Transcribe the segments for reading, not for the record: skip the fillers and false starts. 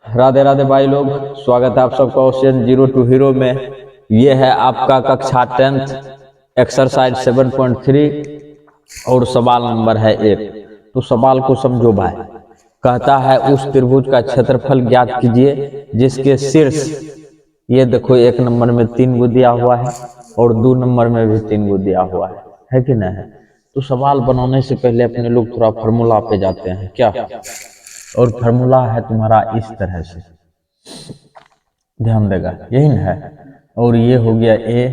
राधे राधे भाई लोग, स्वागत है आप सबका क्वेश्चन 0 to हीरो में। ये है आपका कक्षा 10th एक्सरसाइज 7.3 और सवाल नंबर है 1। तो सवाल को समझो भाई। कहता है उस त्रिभुज का क्षेत्रफल ज्ञात कीजिए जिसके शीर्ष, ये देखो 1 नंबर में 3 गो दिया हुआ है और 2 नंबर में भी 3 गो दिया हुआ है कि नहीं है। तो सवाल बनाने से पहले अपने लोग थोड़ा फार्मूला पे जाते हैं क्या, और फार्मूला है तुम्हारा इस तरह से, ध्यान देगा यही ना है। और ये हो गया ए,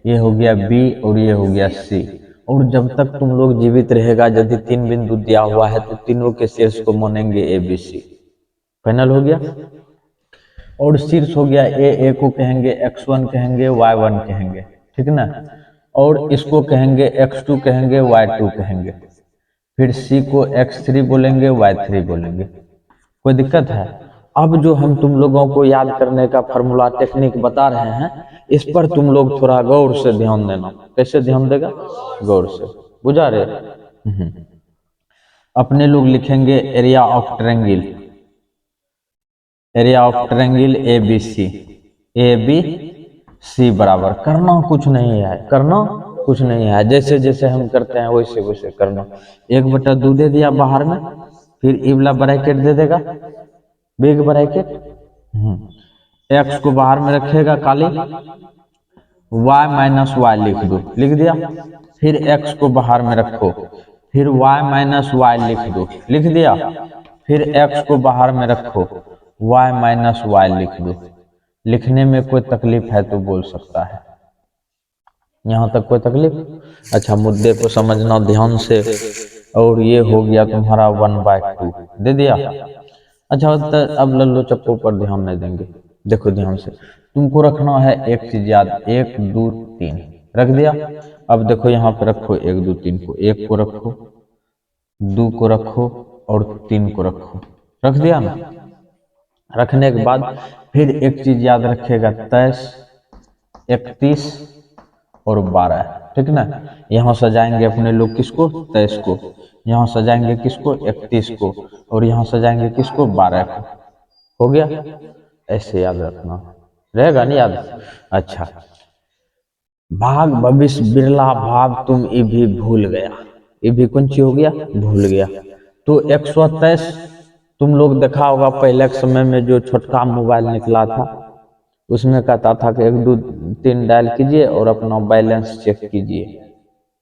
ये हो गया बी और ये हो गया सी। और जब तक तुम लोग जीवित रहेगा, यदि 3 बिंदु दिया हुआ है तो तीनों के शीर्ष को मानेंगे ए बी सी। फाइनल हो गया। और शीर्ष हो गया ए को कहेंगे x1 कहेंगे y1 कहेंगे, ठीक ना। और इसको कहेंगे x2 कहेंगे y2 कहेंगे। फिर सी को x3 बोलेंगे y3 बोलेंगे। कोई दिक्कत है? अब जो हम तुम लोगों को याद करने का फार्मूला टेक्निक बता रहे हैं, इस पर तुम लोग थोड़ा गौर से ध्यान देना। कैसे ध्यान देगा? गौर से। बुझा रहे? अपने लोग लिखेंगे area of triangle, area of triangle A B C, A B C बराबर। करना कुछ नहीं है, करना कुछ नहीं है, जैसे जैसे हम करते हैं वैसे वैसे करना। 1/2 दे दिया बाहर में, फिर ई वाला ब्रैकेट दे देगा, बिग ब्रैकेट। एक्स को बाहर में रखेगा खाली, y माइनस वाई लिख दो, लिख दिया। फिर x को बाहर में रखो, फिर y माइनस वाई लिख दो, लिख दिया। फिर x को बाहर में रखो, y माइनस वाई लिख दो। लिखने में कोई तकलीफ है तो बोल सकता है। यहाँ तक कोई तकलीफ? अच्छा, मुद्दे को समझना ध्यान से। और ये हो गया तुम्हारा 1/2 दे दिया। अच्छा, अब लल्लो चप्पो पर ध्यान नहीं देंगे। देखो ध्यान से, तुमको रखना है एक चीज याद, 1 2 3 रख दिया। अब देखो यहाँ पे रखो 1 2 3 को, 1 को रखो, 2 को रखो और 3 को रखो। रख दिया ना। रखने के बाद फिर एक चीज याद रखेगा, 23 31 और 12, ठीक ना। यहाँ सजाएंगे अपने लोग किसको? 23 को। यहाँ सजाएंगे किसको? 31 को। और यहाँ सजाएंगे किसको? 12 को। हो गया? ऐसे याद रखना, रहेगा नहीं याद? अच्छा, भाग भविष्य बिरला भाव तुम ये भी भूल गया। ये भी कौन चीज हो गया? भूल गया। तो 123 तुम लोग देखा होगा पहले के समय में जो छोटका मोबाइल निकला था, उसमें कहता था कि 1 2 3 डायल कीजिए और अपना बैलेंस चेक कीजिए,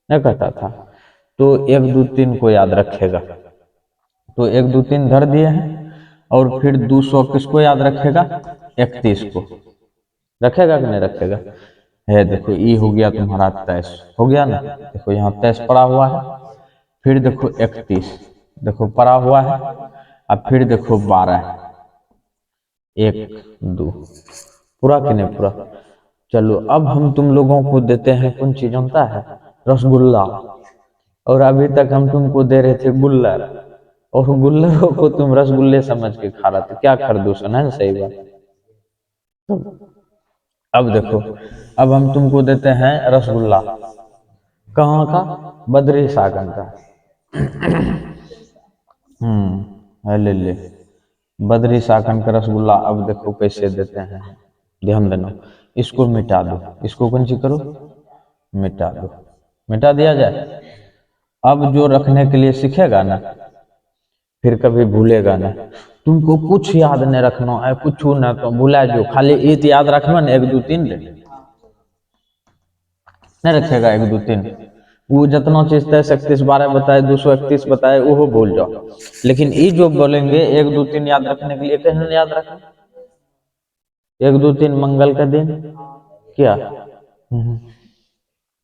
नहीं कहता था। तो 1 2 3 को याद रखेगा। तो 1 2 3 धर दिए हैं। और फिर 200 किसको याद रखेगा? 31 को। रखेगा कि नहीं रखेगा? है देखो, ये हो गया तुम्हारा 23, हो गया ना। देखो यहाँ 23 पड़ा हुआ है, फिर देखो 31 देखो पड़ा हुआ है, अब फिर देखो 12 1 2, पूरा कि नहीं पूरा? चलो, अब हम तुम लोगों को देते हैं कौन चीज जानता है? रसगुल्ला। और अभी तक हम तुमको दे रहे थे गुल्लर, और गुल्लरों को तुम रसगुल्ले समझ के खा रहे थे। क्या खरदूषण है ना, सही बात। अब देखो, अब हम तुमको देते हैं रसगुल्ला। कहाँ का? बद्री सागन का। ले ले, बद्री सागन का रसगुल्ला। अब देखो कैसे देते हैं, ध्यान देना। इसको मिटा दो, इसको कौन सी करो? मिटा दो। मिटा दिया जाए। अब जो रखने के लिए सीखेगा ना, फिर कभी भूलेगा ना। तुमको कुछ याद नहीं रखना है, कुछ ना तो भूला जो, खाली ईद याद रखना ना, 1 2 3 नहीं रखेगा। 1 2 3 वो जितना चीज 23 31 12 बताए, 231 बताए, वो भूल जाओ। लेकिन ये जो बोलेंगे 1 2 3 याद रखने के लिए, कहीं याद रखना। 1 2 3 मंगल का दिन क्या?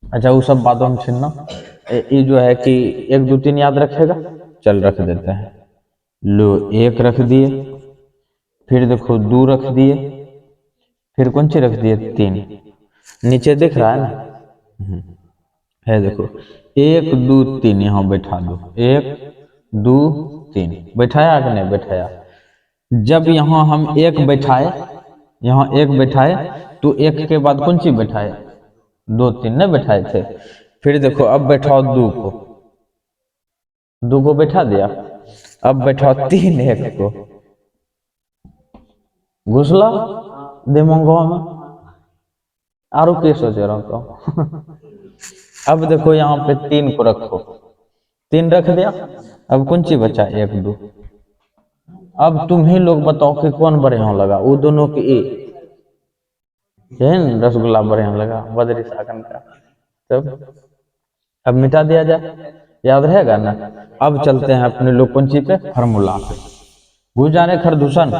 अच्छा, वो सब बातों में छीनना। ये जो है कि 1 2 3 याद रखेगा। चल रख देते हैं। लो, 1 रख दिए, फिर देखो 2 रख दिए, फिर कौन सी रख दिए? 3। नीचे दिख रहा है ना, है देखो 1 2 3, यहाँ बैठा दो। 1 2 3 बैठाया कि नहीं बैठाया? जब यहाँ हम 1 बैठाए, यहाँ 1 बैठाए, तो 1 के बाद कौन सी बैठाए? 2 3 नहीं बैठाए थे। फिर देखो अब बैठाओ 2 को, 2 को बैठा दिया। अब बैठाओ 3 1 को, घुसला दिमागो में आरो के सोचे रहो। अब देखो यहाँ पे 3 को रखो, 3 रख दिया, अब कौन सी बचा 1 2। अब तुम ही लोग बताओ कि कौन बढ़िया लगा, वो दोनों की रसगुल्ला बढ़िया लगा बद्री सागन का। तब अब मिटा दिया जाए, याद रहेगा ना। अब चलते हैं अपने लोग कौन सी पे, फार्मूला पे। घुस जाने खरदूषण,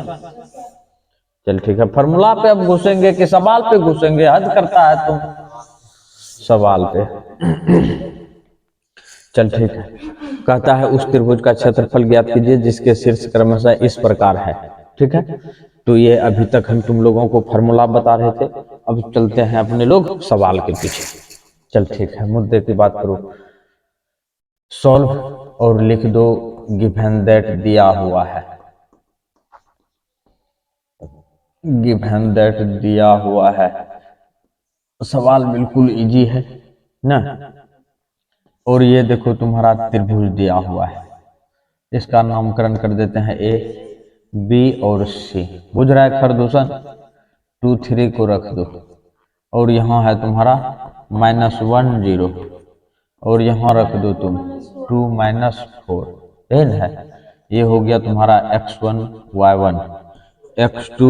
चल ठीक है फार्मूला पे अब घुसेंगे कि सवाल पे घुसेंगे, हद करता है तुम। सवाल पे चल ठीक है। कहता है उस त्रिभुज का क्षेत्रफल ज्ञात कीजिए जिसके शीर्ष क्रमशः इस प्रकार है। ठीक है, तो ये अभी तक हम तुम लोगों को फार्मूला बता रहे थे। अब चलते हैं अपने लोग सवाल के पीछे। चल ठीक है, मुद्दे की बात करो। सॉल्व और लिख दो गिवन दैट दिया हुआ है, गिवन दैट दिया हुआ है। सवाल बिल्कुल इजी है ना। और ये देखो तुम्हारा त्रिभुज दिया हुआ है, इसका नामकरण कर देते हैं ए बी और सी। बुझ रहा है खरदूषण, 2 3 को रख दो, और यहाँ है तुम्हारा -1 0, और यहाँ रख दो तुम 2 -4। है, ये हो गया तुम्हारा x1 y1 x2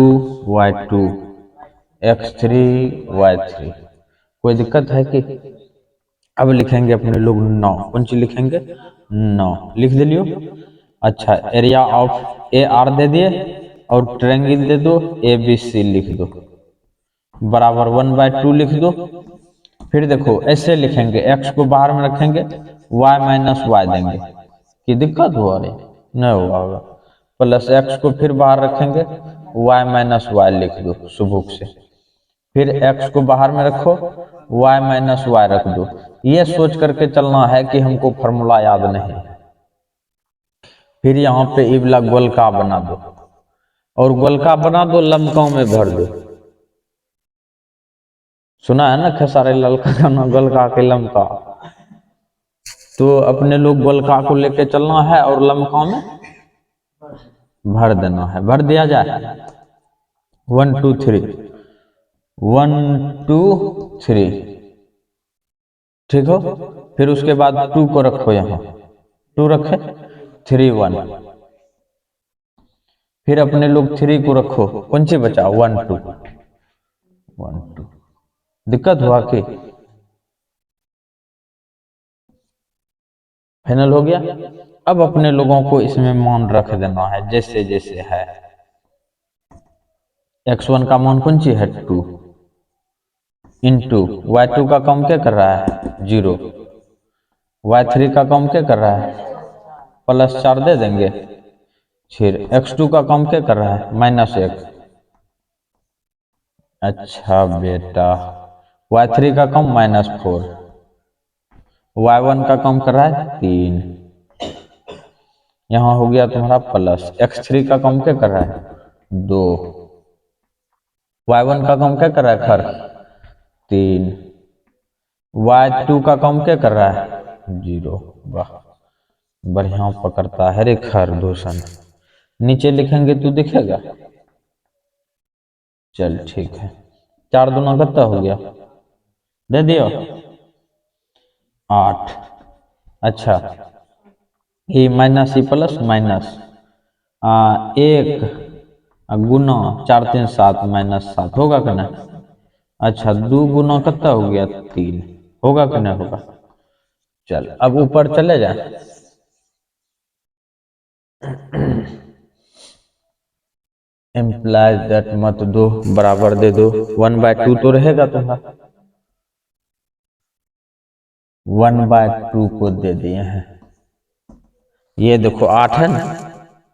y2 x3 y3। कोई दिक्कत है कि। अब लिखेंगे अपने लोग 9, कौन सी लिखेंगे 9, लिख दे लियो। अच्छा, एरिया ऑफ ए आर दे दिए और ट्रायंगल दे दो ए बी सी लिख दो, बराबर 1/2 लिख दो। फिर देखो ऐसे लिखेंगे, x को बाहर में रखेंगे, y -y देंगे। कि दिक्कत हुआ रही नहीं हुआ, प्लस x को फिर बाहर रखेंगे, y -y लिख दो सुबुक से। फिर x को बाहर में रखो, y -y रख दो। ये सोच करके चलना है कि हमको फॉर्मूला याद नहीं है। फिर यहाँ पे ये वाला गोलका बना दो, और गोलका बना दो लमकों में भर दो। सुना है ना खेसारी लाल का गाना गोलका के लमका। तो अपने लोग गोलका को लेके चलना है और लमका में भर देना है। भर दिया जाए 1 2 3 1 2 3, ठीक हो। फिर उसके बाद 2 को रखो, यहाँ 2 रखे, 3 1। फिर अपने लोग 3 को रखो, कौन सी बचा 1 2 1 2। दिक्कत हुआ कि फाइनल हो गया। अब अपने लोगों को इसमें मान रख देना है जैसे जैसे है। x1 का मान कौन सी है 2 इंटू y2 का कम क्या कर रहा है 0, y3 का कम क्या कर रहा है +4 दे देंगे। फिर x2 का कम क्या कर रहा है -1। अच्छा बेटा, y3 का कम -4, y1 का कम कर रहा है 3। यहाँ हो गया तुम्हारा प्लस, x3 का कम क्या कर रहा है 2, y1 का कम क्या कर रहा है खर 3, y2 का कम क्या कर रहा है 0। वाह, बढ़िया पकड़ता है रे खरदूषण। नीचे लिखेंगे तो दिखेगा। चल ठीक है, 4 दूना कितना हो गया, दे दियो 8। अच्छा, ये माइनस ई प्लस माइनस 1 गुना 4 3 7 -7 होगा कि ना। अच्छा, 2 गुना कितना हो गया 3, होगा कि नहीं होगा। चल अब ऊपर चले जाए। एम्प्लाइज दैट मत दो, बराबर दे दो 1/2 तो रहेगा तुम्हारा, 1/2 को दे दिए हैं। ये देखो 8 है ना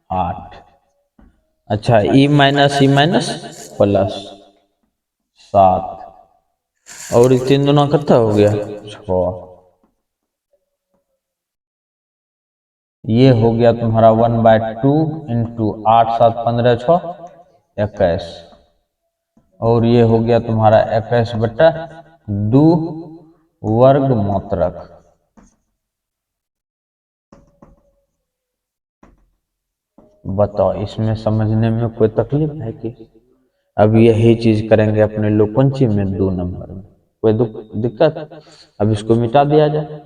8। अच्छा, ई माइनस प्लस 7, और 3 दूना कितना हो गया 6। ये हो गया तुम्हारा 1/2 इंटू 8 7 15 6 21, और ये हो गया तुम्हारा 21/2 वर्ग मात्रक। बताओ इसमें समझने में कोई तकलीफ है कि। अब यही चीज करेंगे अपने लोग कौन सी में, 2 नंबर में। कोई दिक्कत? अब इसको मिटा दिया जाए।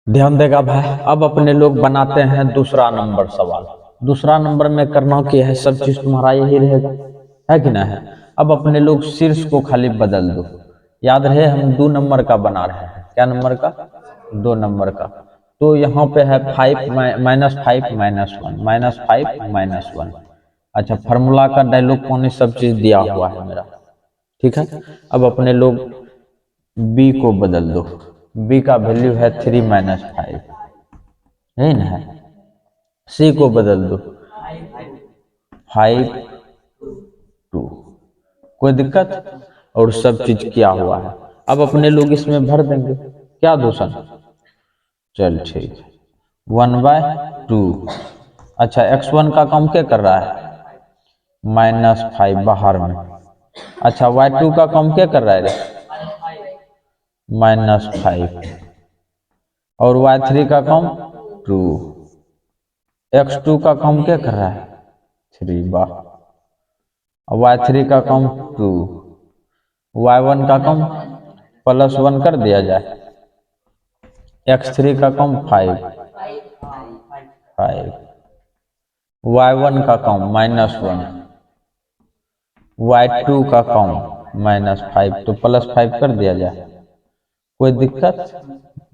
ध्यान देगा भाई, अब अपने लोग बनाते हैं दूसरा नंबर सवाल। दूसरा नंबर में करना क्या है, सब चीज तुम्हारा यही रहेगा, है कि ना है। अब अपने लोग शीर्ष को खाली बदल दो। याद रहे हम 2 नंबर का बना रहे हैं, क्या नंबर का, 2 नंबर का। तो यहाँ पे है 5 -5 -1 -5 -1। अच्छा, फार्मूला का डायलॉग पानी सब चीज दिया हुआ है मेरा, ठीक है। अब अपने लोग बी को बदल दो। बी का वैल्यू है 3 -5, है ना। सी को बदल दो 5 2। कोई दिक्कत? और सब चीज किया हुआ है। अब अपने लोग इसमें भर देंगे, क्या दूषण। चल ठीक है, 1/2। अच्छा, x1 का काम क्या कर रहा है, -5 बाहर में। अच्छा, y2 का काम क्या कर रहा है, -5। और y3 का काम 2। x2 का काम क्या कर रहा है, 3। वाह। y3 का काम 2। y1 का कम +1 कर दिया जाए। x3 का कम 5 5। y1 का कम -1। y2 का कम -5, तो +5 कर दिया जाए। कोई दिक्कत?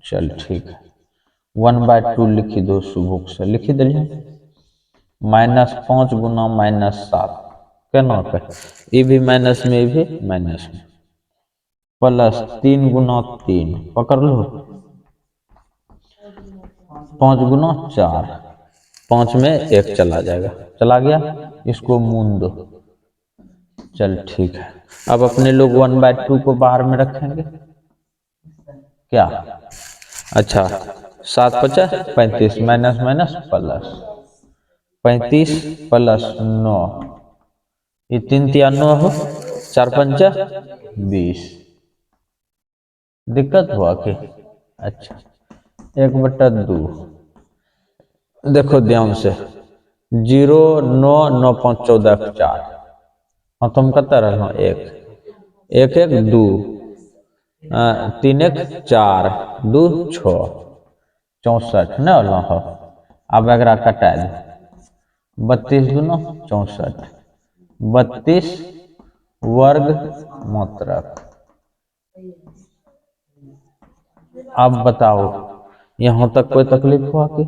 चल ठीक है, 1/2 लिखी दो, सुबह से लिखी दिलिए। -5 गुना -7 केना के, ये भी माइनस में, ये भी माइनस में। +3 गुना 3 पकड़ लो, 5 गुना 4, 5 में 1 चला जाएगा, चला गया। इसको मून दो। चल ठीक है, अब अपने लोग 1/2 को बाहर में रखेंगे, क्या। अच्छा, 7 × 5 = 35, माइनस माइनस प्लस, 35 + 9, ये 3 × 9 हो, 4 × 5 = 20। दिक्कत हुआ कि, अच्छा, 1/2। देखो ध्यान से, 0 9 9 5 14 4। हाँ, तुम कत रहो, 1 1 1 2, 3 1 4 2 6 64 न हो। अब एकरा कटा दे, 32 दूना 64, 32 वर्ग मात्रक। अब बताओ, यहाँ तक कोई तकलीफ हुआ कि।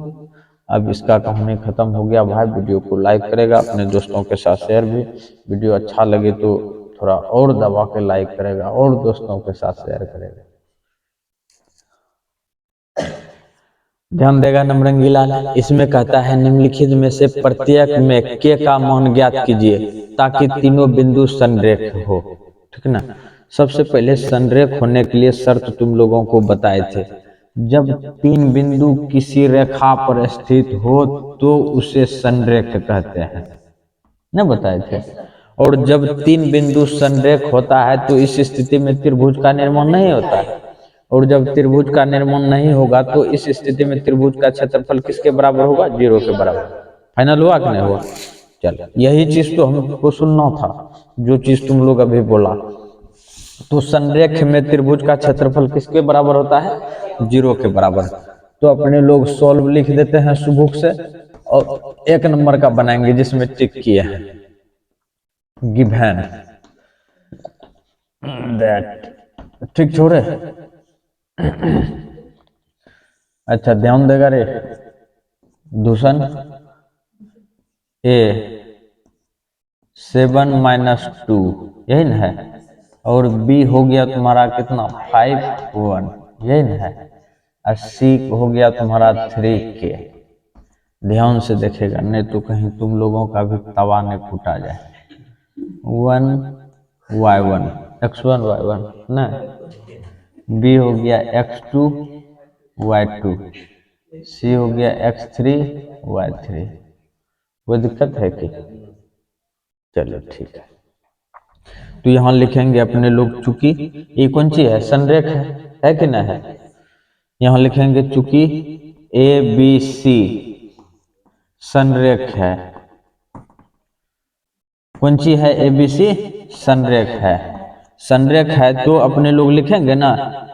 अब इसका कहानी खत्म हो गया भाई। वीडियो को लाइक करेगा, अपने दोस्तों के साथ शेयर भी। वीडियो अच्छा लगे तो थोड़ा और दबा के लाइक करेगा और दोस्तों के साथ शेयर करेगा। ध्यान देगा नमरंगी लाल, इसमें कहता है निम्नलिखित में से प्रत्येक में के का मान ज्ञात कीजिए ताकि तीनों बिंदु संरेख हो, ठीक ना। सबसे पहले संरेख होने के लिए शर्त तुम लोगों को बताए थे, जब 3 बिंदु किसी रेखा पर स्थित हो तो उसे संरेख कहते हैं, न बताए थे। और जब 3 बिंदु संरेख होता है तो इस स्थिति में त्रिभुज का निर्माण नहीं होता है। और जब त्रिभुज का निर्माण नहीं होगा तो इस स्थिति में त्रिभुज का क्षेत्रफल किसके बराबर होगा, 0 के बराबर। फाइनल हुआ कि नहीं हुआ। चल, यही चीज तो हमको सुनना था, जो चीज तुम लोग अभी बोला। तो संरेख में त्रिभुज का क्षेत्रफल किसके बराबर होता है, 0 के बराबर। तो अपने लोग सॉल्व लिख देते हैं सुबह से, और 1 नंबर का बनाएंगे जिसमें टिक किए हैं, गिवन दैट। ठीक छोड़े। अच्छा, ध्यान देगा रे दूषण, ए 7 - 2 यही ना है। और बी हो गया तुम्हारा कितना, 5 1 यही ना है। और सी हो गया तुम्हारा 3K। ध्यान से देखेगा, नहीं तो कहीं तुम लोगों का भी तवा नहीं फूटा जाए। 1 y1 x1 y1 ना, बी हो गया x2 y2, सी हो गया x3 y3। कोई दिक्कत है कि। चलो ठीक है, तो यहाँ लिखेंगे अपने लोग, चूंकि ये कौन सी है, संरेख है कि ना है। यहाँ लिखेंगे चूंकि ए बी सी संरेख है। कौन सी है? ABC संरेख है। संरेख है तो अपने लोग लिखेंगे ना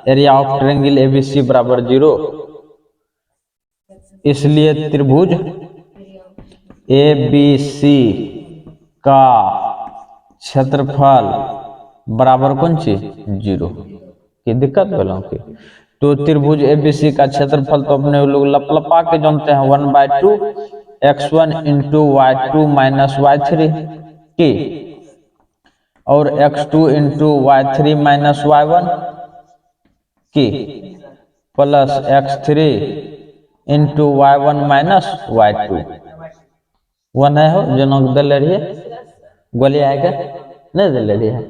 एरिया ऑफ ट्रायंगल ABC बराबर 0। इसलिए त्रिभुज ABC का क्षेत्रफल बराबर कौन सी? 0 की दिक्कत बोला की। तो त्रिभुज ABC का क्षेत्रफल तो अपने लोग लपलपा के जानते हैं 1/2 x1 into y2 minus y3 की, और x2 into y3 minus y1 की, plus x3 into y1 minus y2। वो नहीं हो जनक दे रही है गोली आएगा नहीं दे रही है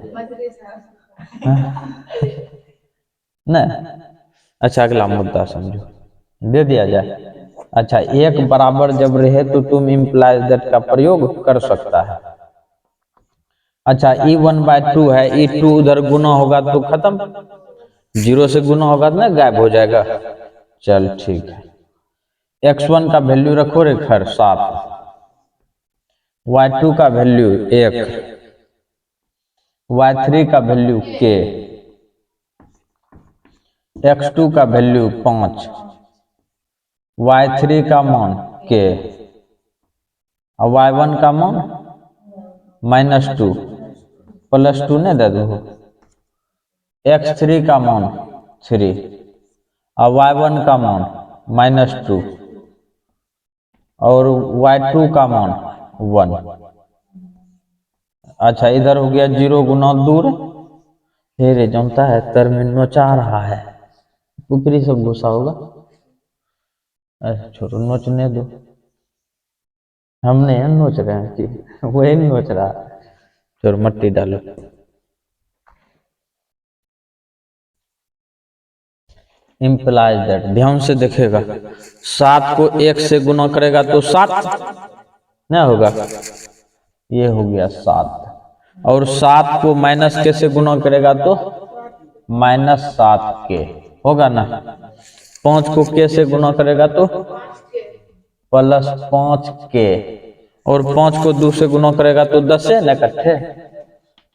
नहीं। अच्छा अगला मुद्दा समझो, दे दिया जाए। अच्छा एक बराबर जब रहे तो तुम इम्प्लाइज दैट का प्रयोग कर सकता है। अच्छा E1/2 है, E2 उधर गुना होगा तो खत्म, 0 से गुना होगा तो ना गायब हो जाएगा। चल ठीक है, x1 का वैल्यू रखो रे खैर 7, y2 का वैल्यू 1, y3 का वैल्यू k, x2 का वैल्यू 5, y3 का मान k और y1 का मान -2 +2 नहीं दे दो, x3 का मान 3 और y1 का मान -2 और y2 का मान 1। अच्छा इधर हो गया 0 गुना दूर, रे जानता है तर में नोचा रहा है, ऊपरी सब घुसा होगा। अरे छोड़ो नोचने दो, हम नहीं नोच रहे हैं कि वही नोच रहा। छोड़ मट्टी डालो। इम्प्लाइज दैट, ध्यान से देखेगा, 7 को 1 से गुना करेगा तो 7 नहीं होगा, ये हो गया 7, और 7 को माइनस के से गुना करेगा तो -7 के होगा ना, 5 को के से गुना करेगा तो +5 के, और 5 को 2 से गुना करेगा तो 10 है ना इकट्ठे,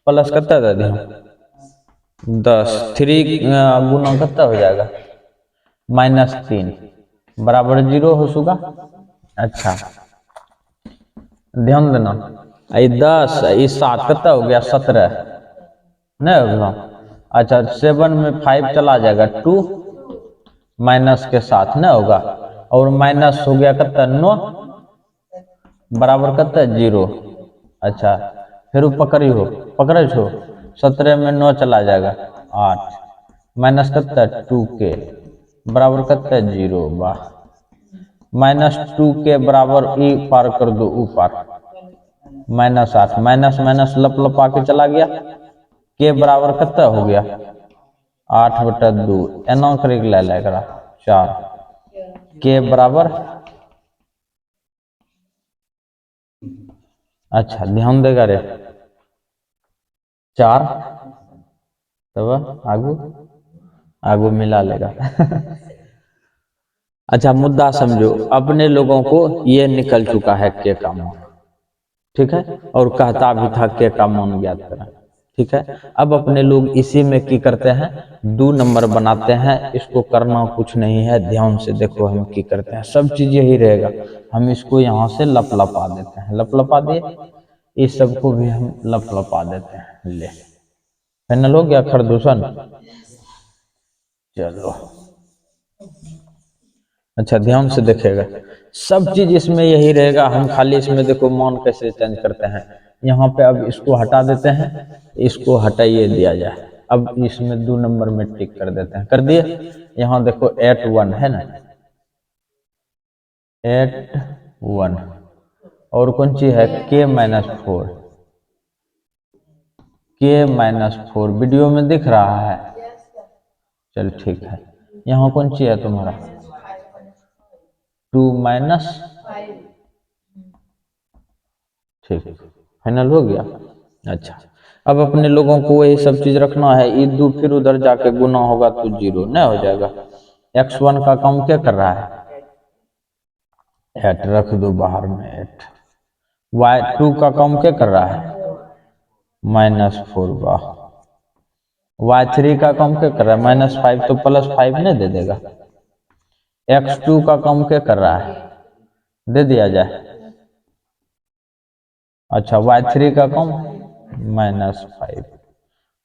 प्लस कितना दे दिया 10, 3 गुना कितना हो जाएगा -3 बराबर 0 हो सुगा। अच्छा ध्यान देना, ये 10 ये 7 कितना हो गया 17 नहीं होगा। अच्छा 7 में 5 चला जाएगा 2 माइनस के साथ नहीं होगा, और माइनस हो गया कितना 9 बराबर कितना 0। अच्छा फिर पकड़ी हो पकड़े छो, 17 में 9 चला जाएगा 8 माइनस कितना 2 के बराबर कितना 0। वाह, -2 के बराबर ई पार कर दो ऊपर, -8 माइनस माइनस लपलपा के चला गया, के बराबर कितना हो गया 8/2 एना करे ले लेगा 4, के बराबर। अच्छा ध्यान देगा रे 4 तब आगू आगू मिला लेगा अच्छा मुद्दा समझो, अपने लोगों को ये निकल चुका है के का मान, ठीक है, और कहता भी था के का मान ज्ञात करें, ठीक है। अब अपने लोग इसी में की करते हैं 2 नंबर बनाते हैं, इसको करना कुछ नहीं है, ध्यान से देखो हम की करते हैं, सब चीज यही रहेगा, हम इसको यहाँ से लपलपा देते हैं, लपलपा दिए, इस सबको भी हम लपलपा देते हैं, ले फाइनल हो गया खरदूषण। चलो अच्छा ध्यान से देखेगा, सब चीज इसमें यही रहेगा, हम खाली इसमें देखो मान कैसे चेंज करते हैं, यहाँ पे अब इसको हटा देते हैं, इसको हटाइए दिया जाए, अब इसमें 2 नंबर में टिक कर देते हैं, कर दिए। यहाँ देखो 8 1 है ना, 8 1 और कौन सी है K-4, K-4 वीडियो में दिख रहा है, चल ठीक है। यहाँ कौन सी है तुम्हारा 2 -, ठीक फाइनल हो गया। अच्छा अब अपने लोगों को वही सब चीज रखना है, ये 2 फिर उधर जाके गुना होगा तो 0 नहीं हो जाएगा। x1 का काम क्या कर रहा है 8 रख दो बाहर में 8। y2 का कम क्या कर रहा है -4 वाह। y3 का कम क्या कर रहा है -5 तो +5 नहीं दे देगा। x2 का कम क्या कर रहा है दे दिया जाए। अच्छा y3 का कम -5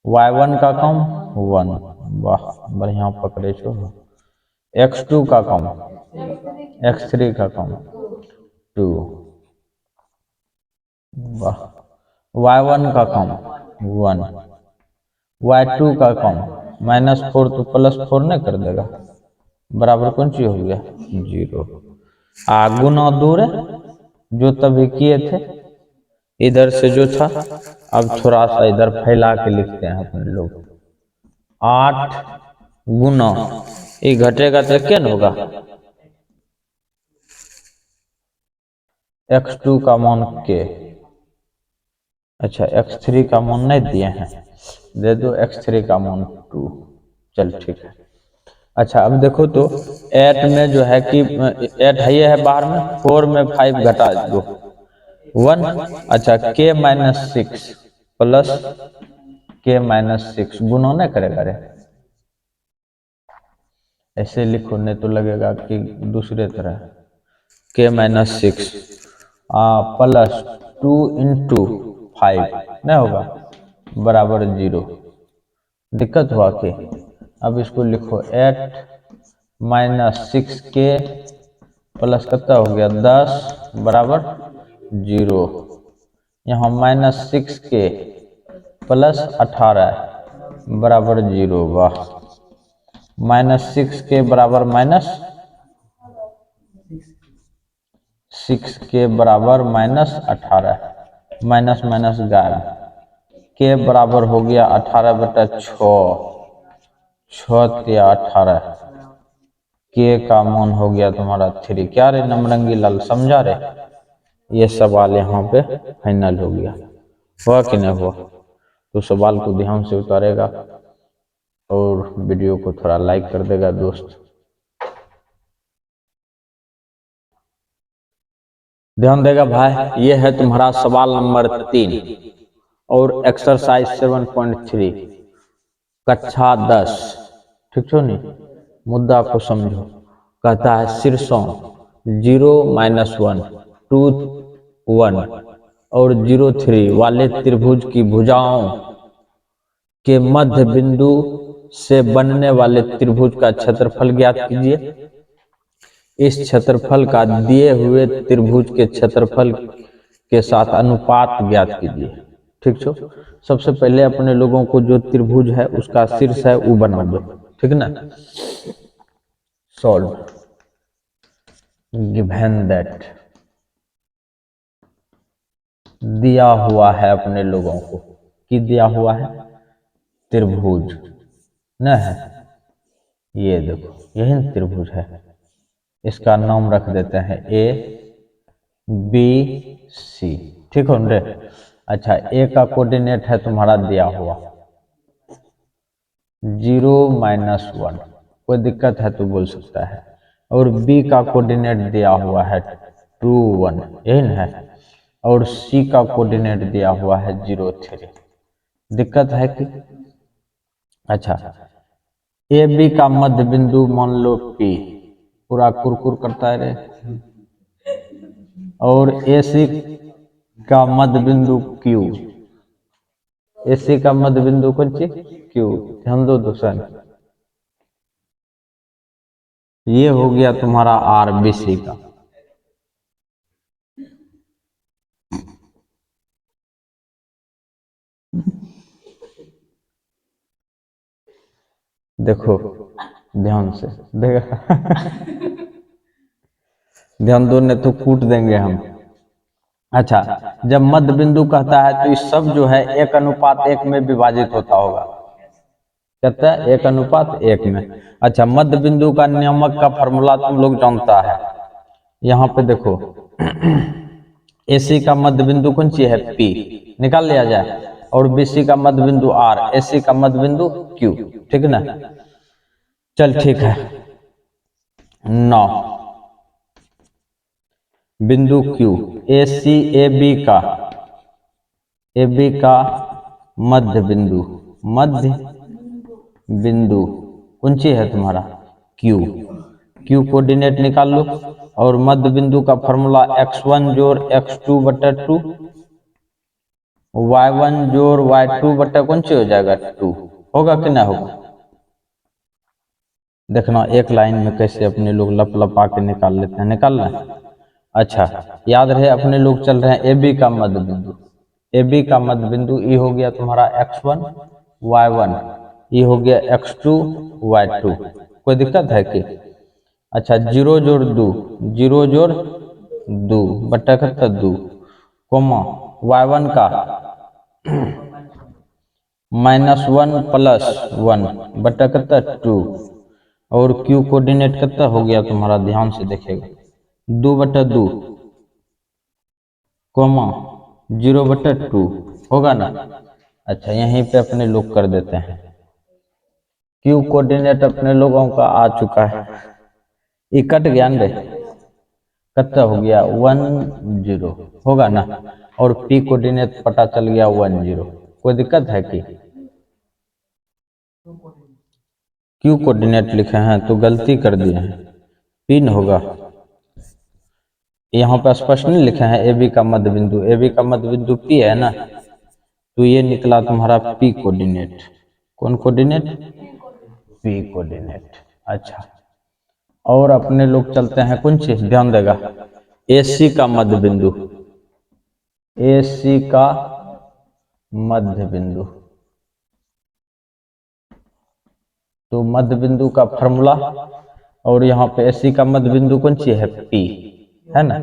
y1 का कम 1 वाह बढ़िया पकड़े छो। x2 का कम x3 का कम 2 वाह y1 का कम 1 y2 का कम -4 तो +4 नहीं कर देगा बराबर कौन चीज हो गया 0। गुना दूर जो तभी किए थे इधर से जो था अब थोड़ा सा इधर फैला के लिखते हैं अपने लोग 8 गुना ये घटेगा तो क्या होगा x2 का मान के। अच्छा x3 का मान नहीं दिए हैं दे दो x3 का मान 2 चल ठीक है। अच्छा अब देखो तो 8 में जो है कि 8 है ये है बाहर में 4 में 5 घटा दो 1 अच्छा k -6 प्लस k -6 गुना नहीं करेगा रे ऐसे लिखो नहीं तो लगेगा कि दूसरे तरह k -6 प्लस 2 × 5 नहीं होगा बराबर 0। दिक्कत हुआ कि अब इसको लिखो 8 -6k प्लस कितना हो गया 10 बराबर 0। यहाँ -6k प्लस 18 बराबर 0 वाह। -6k बराबर -6k बराबर -18 माइनस माइनस गायब के बराबर हो गया 18/6 6 या 18 के का मान हो गया तुम्हारा 3। क्या रे नमरंगी लाल समझा रे ये सवाल यहाँ पे फाइनल हो गया हुआ कि नहीं हुआ। तो सवाल को ध्यान से उतारेगा और वीडियो को थोड़ा लाइक कर देगा दोस्त। ध्यान देगा भाई ये है तुम्हारा सवाल नंबर 3 और एक्सरसाइज 7.3 कक्षा 10 ठीक छो नहीं। मुद्दा को समझो कहता है शीर्षों 0 -1 2 1 और 0 3 वाले त्रिभुज की भुजाओं के मध्य बिंदु से बनने वाले त्रिभुज का क्षेत्रफल ज्ञात कीजिए। इस क्षेत्रफल का दिए हुए त्रिभुज के क्षेत्रफल के साथ अनुपात ज्ञात कीजिए। ठीक छो सबसे पहले अपने लोगों को जो त्रिभुज है उसका शीर्ष है वो बना दो ठीक ना। सॉल्व गिवन दैट दिया हुआ है अपने लोगों को कि दिया हुआ है त्रिभुज न है ये देखो यही त्रिभुज है इसका नाम रख देते हैं ए बी सी ठीक हो रे। अच्छा ए का कोऑर्डिनेट है तुम्हारा दिया हुआ 0 -1 कोई दिक्कत है तो बोल सकता है और बी का कोऑर्डिनेट दिया हुआ है 2 1 यही ना है और सी का कोऑर्डिनेट दिया हुआ है 0 3 दिक्कत है कि। अच्छा ए बी का मध्य बिंदु मान लो पी पूरा कुरकुर करता है रे और ए सी का मध्य बिंदु क्यू ए सी का मध्य बिंदु कौन सी क्यू ध्यान दो दूसरा ये हो गया तुम्हारा आर बी सी का। देखो ध्यान से देखा ध्यान दो नहीं तो कूट देंगे हम। अच्छा जब मध्य बिंदु कहता है तो इस सब जो है 1:1 में विभाजित होता होगा कहता है 1:1 में। अच्छा मध्य बिंदु का नियामक का फॉर्मूला तुम लोग जानता है यहाँ पे देखो एसी का मध्य बिंदु कौन सी है पी निकाल लिया जाए और बीसी का मध्य बिंदु आर एसी का मध्य बिंदु क्यू ठीक ना। चल ठीक है 9 बिंदु Q, A C A B का मध्य बिंदु, मध्य बिंदु कौन सी है तुम्हारा Q, Q कोऑर्डिनेट निकाल लो। और मध्य बिंदु का फॉर्मूला x1 जोड़ x2 बटा 2, y1 जोड़ y2 बटा कौन सी हो जाएगा 2, होगा कि ना होगा। देखना एक लाइन में कैसे अपने लोग लप लपा के निकाल लेते हैं, निकालना है। अच्छा याद रहे अपने लोग चल रहे हैं ए बी का मध्य बिंदु, ए बी का मध्य बिंदु ये हो गया तुम्हारा x1 y1, ये हो गया x2 y2, कोई दिक्कत है कि। अच्छा 0 जोड़ 2, 0 जोड़ 2 बटा कितना 2, कोमा y1 का -1 + 1 बटा कितना 2, और Q कोऑर्डिनेट कितना हो गया तुम्हारा, ध्यान से देखेगा 2 बटा 2, कोमा 0 बटा 2 होगा ना। अच्छा यहीं पे अपने लोग कर देते हैं, Q कोऑर्डिनेट अपने लोगों का आ चुका है, ये कट गया ना, कितना हो गया 1 0 होगा ना। और P कोऑर्डिनेट पता चल गया 1 0, कोई दिक्कत है कि। Q कोऑर्डिनेट लिखे हैं तो गलती कर दिए हैं, पिन होगा, यहाँ पर स्पष्ट नहीं लिखे हैं ए बी का मध्य बिंदु, ए बी का मध्य बिंदु P है ना, तो ये निकला तुम्हारा P कोऑर्डिनेट, कौन कोऑर्डिनेट P कोऑर्डिनेट। अच्छा और अपने लोग चलते हैं कौन सी, ध्यान देगा ए सी का मध्य बिंदु, ए सी का मध्य बिंदु, तो मध्य बिंदु का फॉर्मूला, और यहाँ पे एसी का मध्य बिंदु कौन सी है P है ना,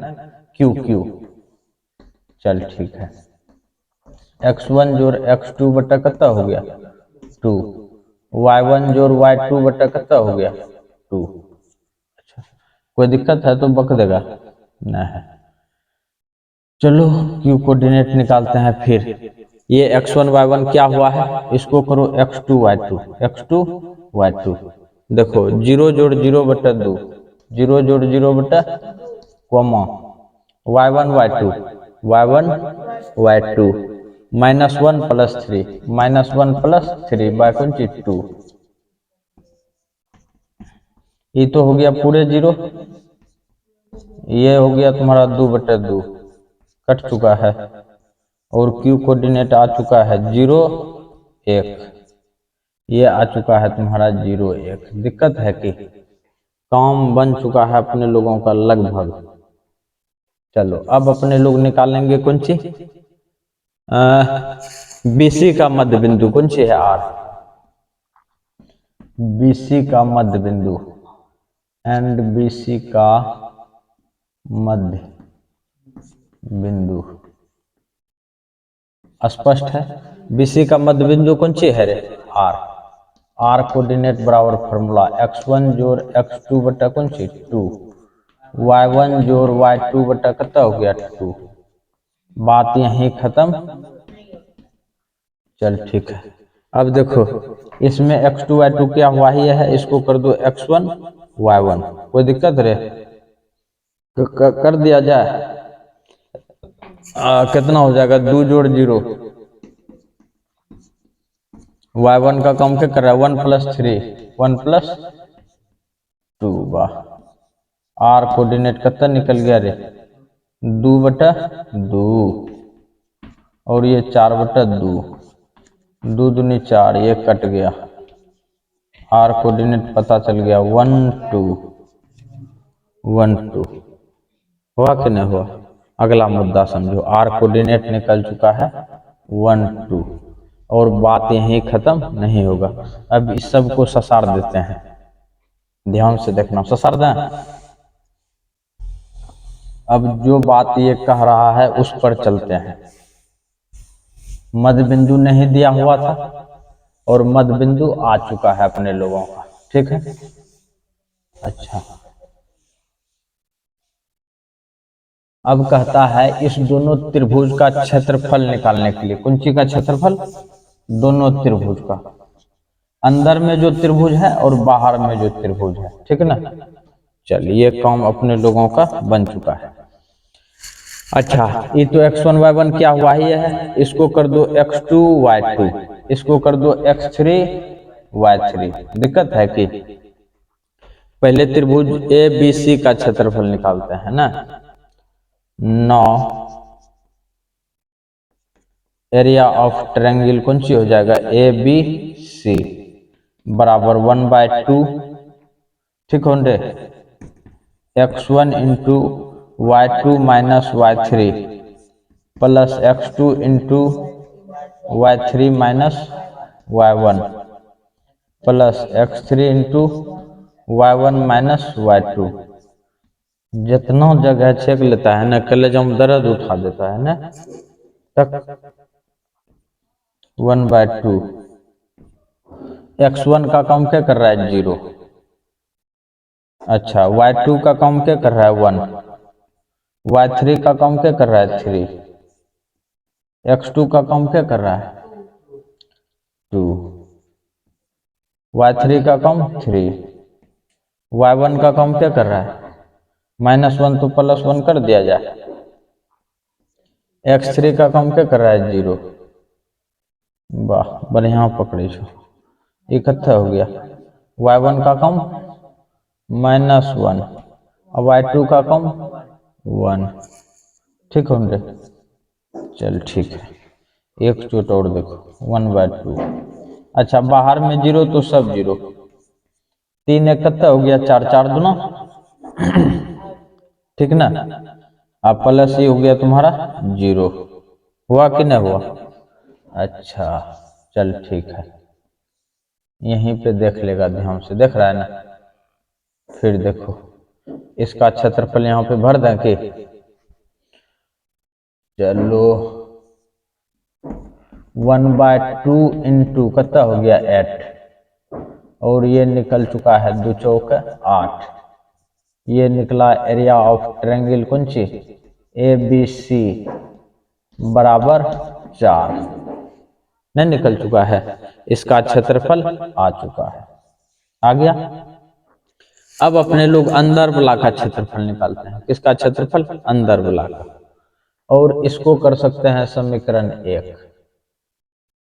Q Q, चल ठीक है। x1 जोड़ x2 बटा कितना हो गया 2, y1 जोड़ y2 बटा कितना हो गया 2। अच्छा कोई दिक्कत है तो बक देगा, नहीं है। चलो Q कोऑर्डिनेट निकालते हैं फिर। ये x1 y1 क्या हुआ है, इसको करो x2 y2, x2 y2, देखो 0 जोड़ 0 बटा 2, 0 जोड़ 0 बटा coma y1 y2, y1 y2 -1 + 3, -1 + 3 bye कौन सी 2, ये तो हो गया पूरे 0, ये हो गया तुम्हारा 2 बटा 2, कट चुका है। और Q कोऑर्डिनेट आ चुका है 0 1, ये आ चुका है तुम्हारा 0 1, दिक्कत है कि काम बन चुका है अपने लोगों का लगभग। चलो अब अपने लोग निकालेंगे कौन सी, BC का मध्य बिंदु कौन सी है R, BC का मध्य बिंदु, एंड BC का मध्य बिंदु स्पष्ट है। BC का मध्य बिंदु कौन सी है रे R, R कोऑर्डिनेट बराबर फॉर्मूला x1 जोड़ x2 बटा कौन सी 2, y1 जोड़ y2 बटा कितना हो गया 2, बात यहीं खत्म। चल ठीक है, अब देखो इसमें x2 y2 क्या हुआ ही है, इसको कर दो x1 y1, कोई दिक्कत रे, कर दिया जाए। कितना हो जाएगा 2 जोड़ 0, y1 का काम क्या कर रहा है 1 + 3, 1 + 2, वाह। R कोऑर्डिनेट कितना निकल गया रे 2 बटा 2, और ये 4 बटा 2, 2 दूनी 4, ये कट गया। R कोऑर्डिनेट पता चल गया 1 2 1 2, हुआ कि नहीं हुआ। अगला मुद्दा समझो, R कोऑर्डिनेट निकल चुका है 1 2, और बात यहीं खत्म नहीं होगा। अब इस सब को ससार देते हैं, ध्यान से देखना, ससार दें। अब जो बात ये कह रहा है उस पर चलते हैं। मध्य बिंदु नहीं दिया हुआ था और मध्य बिंदु आ चुका है अपने लोगों का, ठीक है। अच्छा अब कहता है इस दोनों त्रिभुज का क्षेत्रफल निकालने के लिए, कौन सी का क्षेत्रफल, दोनों त्रिभुज का, अंदर में जो त्रिभुज है और बाहर में जो त्रिभुज है, ठीक है ना। चलिए काम अपने लोगों का बन चुका है। अच्छा, ये तो x1 y1 क्या हुआ ही है, इसको कर दो x2 y2, इसको कर दो x3 y3। दिक्कत है कि पहले त्रिभुज ए बी सी का क्षेत्रफल निकालते हैं ना। 9 एरिया ऑफ ट्रायंगल कौन सी हो जाएगा, ए बी सी बराबर 1/2, ठीक हो रे, x1 into y2 minus y3 plus x2 into y3 minus y1 plus x3 into y1 minus y2। जितना जगह छेक लेता है ना, कलेजा में दर्द उठा देता है ना तक। 1/2 x1 का काम क्या कर रहा है, 0। अच्छा, y2 का काम क्या कर रहा है, 1। y3 का काम क्या कर रहा है, 3। x2 का काम क्या कर रहा है, 2। y3 का काम 3। y1 का काम क्या कर रहा है, -1 तो +1 कर दिया जाए। x3 का काम क्या कर रहा है, 0। वाह, बढ़िया पकड़े छो, इकट्ठा हो गया। y1 का कम -1 और y2 का कम 1, ठीक हो रे। चल ठीक है, एक चोट और देखो, 1/2। अच्छा, बाहर में 0 तो सब 0, 3 इकट्ठा हो गया, 4 4 दूना, ठीक ना। अब प्लस ये हो गया तुम्हारा 0, हुआ कि नहीं हुआ। अच्छा चल ठीक है, यहीं पे देख लेगा, ध्यान से देख रहा है ना। फिर देखो, इसका क्षेत्रफल यहाँ पे भर दें कि, चलो 1/2 इंटू कितना हो गया, 8, और ये निकल चुका है 2 चौक 8। ये निकला एरिया ऑफ ट्रायंगल कौन सी, ए बी सी बराबर 4, नहीं निकल चुका है, इसका क्षेत्रफल आ चुका है, आ गया। अब अपने लोग अंदर वाला का क्षेत्रफल निकालते हैं, किसका क्षेत्रफल, अंदर वाला का, और इसको कर सकते हैं समीकरण 1।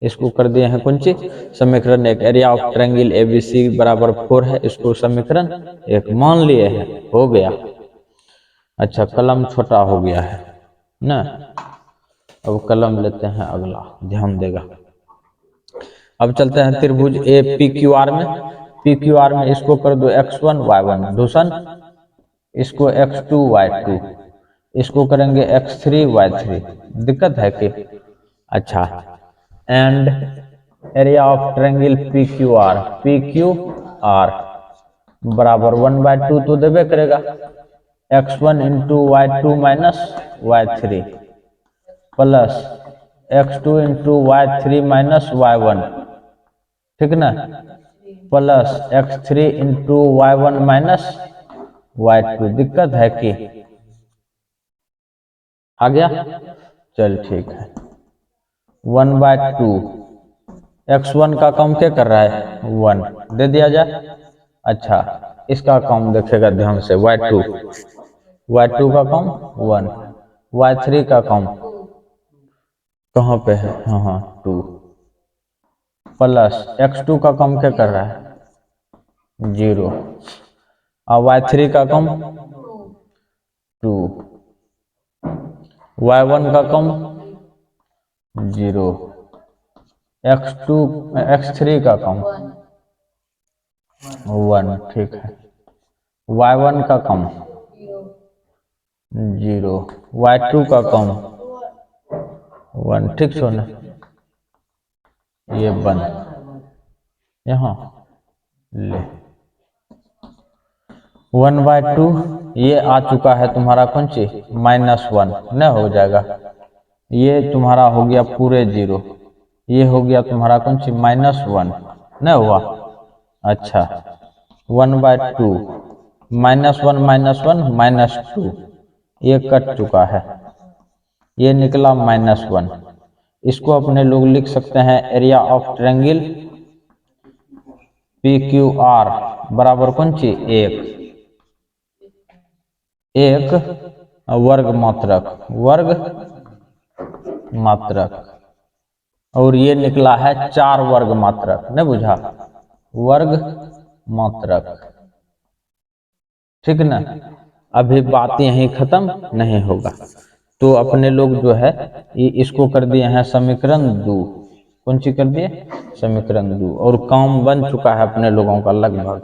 इसको कर दिए हैं कौन सी, समीकरण 1। एरिया ऑफ ट्रायंगल एबीसी बराबर 4 है, इसको समीकरण 1 मान लिए हैं, हो गया। अच्छा, कलम छोटा हो गया है ना, अब कलम लेते हैं अगला, ध्यान देगा। अब चलते हैं त्रिभुज ए पी क्यू आर में। पी क्यू आर में इसको कर दो x1 y1 दूषण, इसको x2 y2, इसको करेंगे x3 y3। दिक्कत है कि, अच्छा, and area of triangle P Q are बराबर 1/2 तो देवे करेगा, x1 into y2 minus y3 plus x2 into y3 minus y1, ठीक ना, plus x3 into y1 minus y2। दिक्कत है कि, आ गया, चल ठीक है। 1/2 x1 का काम क्या कर रहा है, 1 दे दिया जाए। अच्छा, इसका काम देखेगा ध्यान से, y2 का काम 1, y3 का काम कहाँ पे है, हाँ 2, प्लस x2 का काम क्या कर रहा है, 0, और y3 का कम 2, y1 का कम 0, x3 का कम 1, ठीक है, y1 का कम 0, y2 का कम 1, ठीक छो ना। ये बंद, यहाँ ले 1/2, ये आ चुका है तुम्हारा कौन सी, -1 न हो जाएगा, ये तुम्हारा हो गया पूरे 0, ये हो गया तुम्हारा कौन सी, -1 न हुआ। अच्छा, 1/2 -1 -2, ये कट चुका है, ये निकला -1। इसको अपने लोग लिख सकते हैं area of triangle P Q are बराबर कौन सी, 1 वर्ग मात्रक, वर्ग मात्रक, और ये निकला है 4 वर्ग मात्रक, नहीं बुझा, वर्ग मात्रक, ठीक ना। अभी बात यहीं खत्म नहीं होगा, तो अपने लोग जो है इसको कर दिए हैं समीकरण 2, कौन सी कर दिए, समीकरण 2, और काम बन चुका है अपने लोगों का लगभग।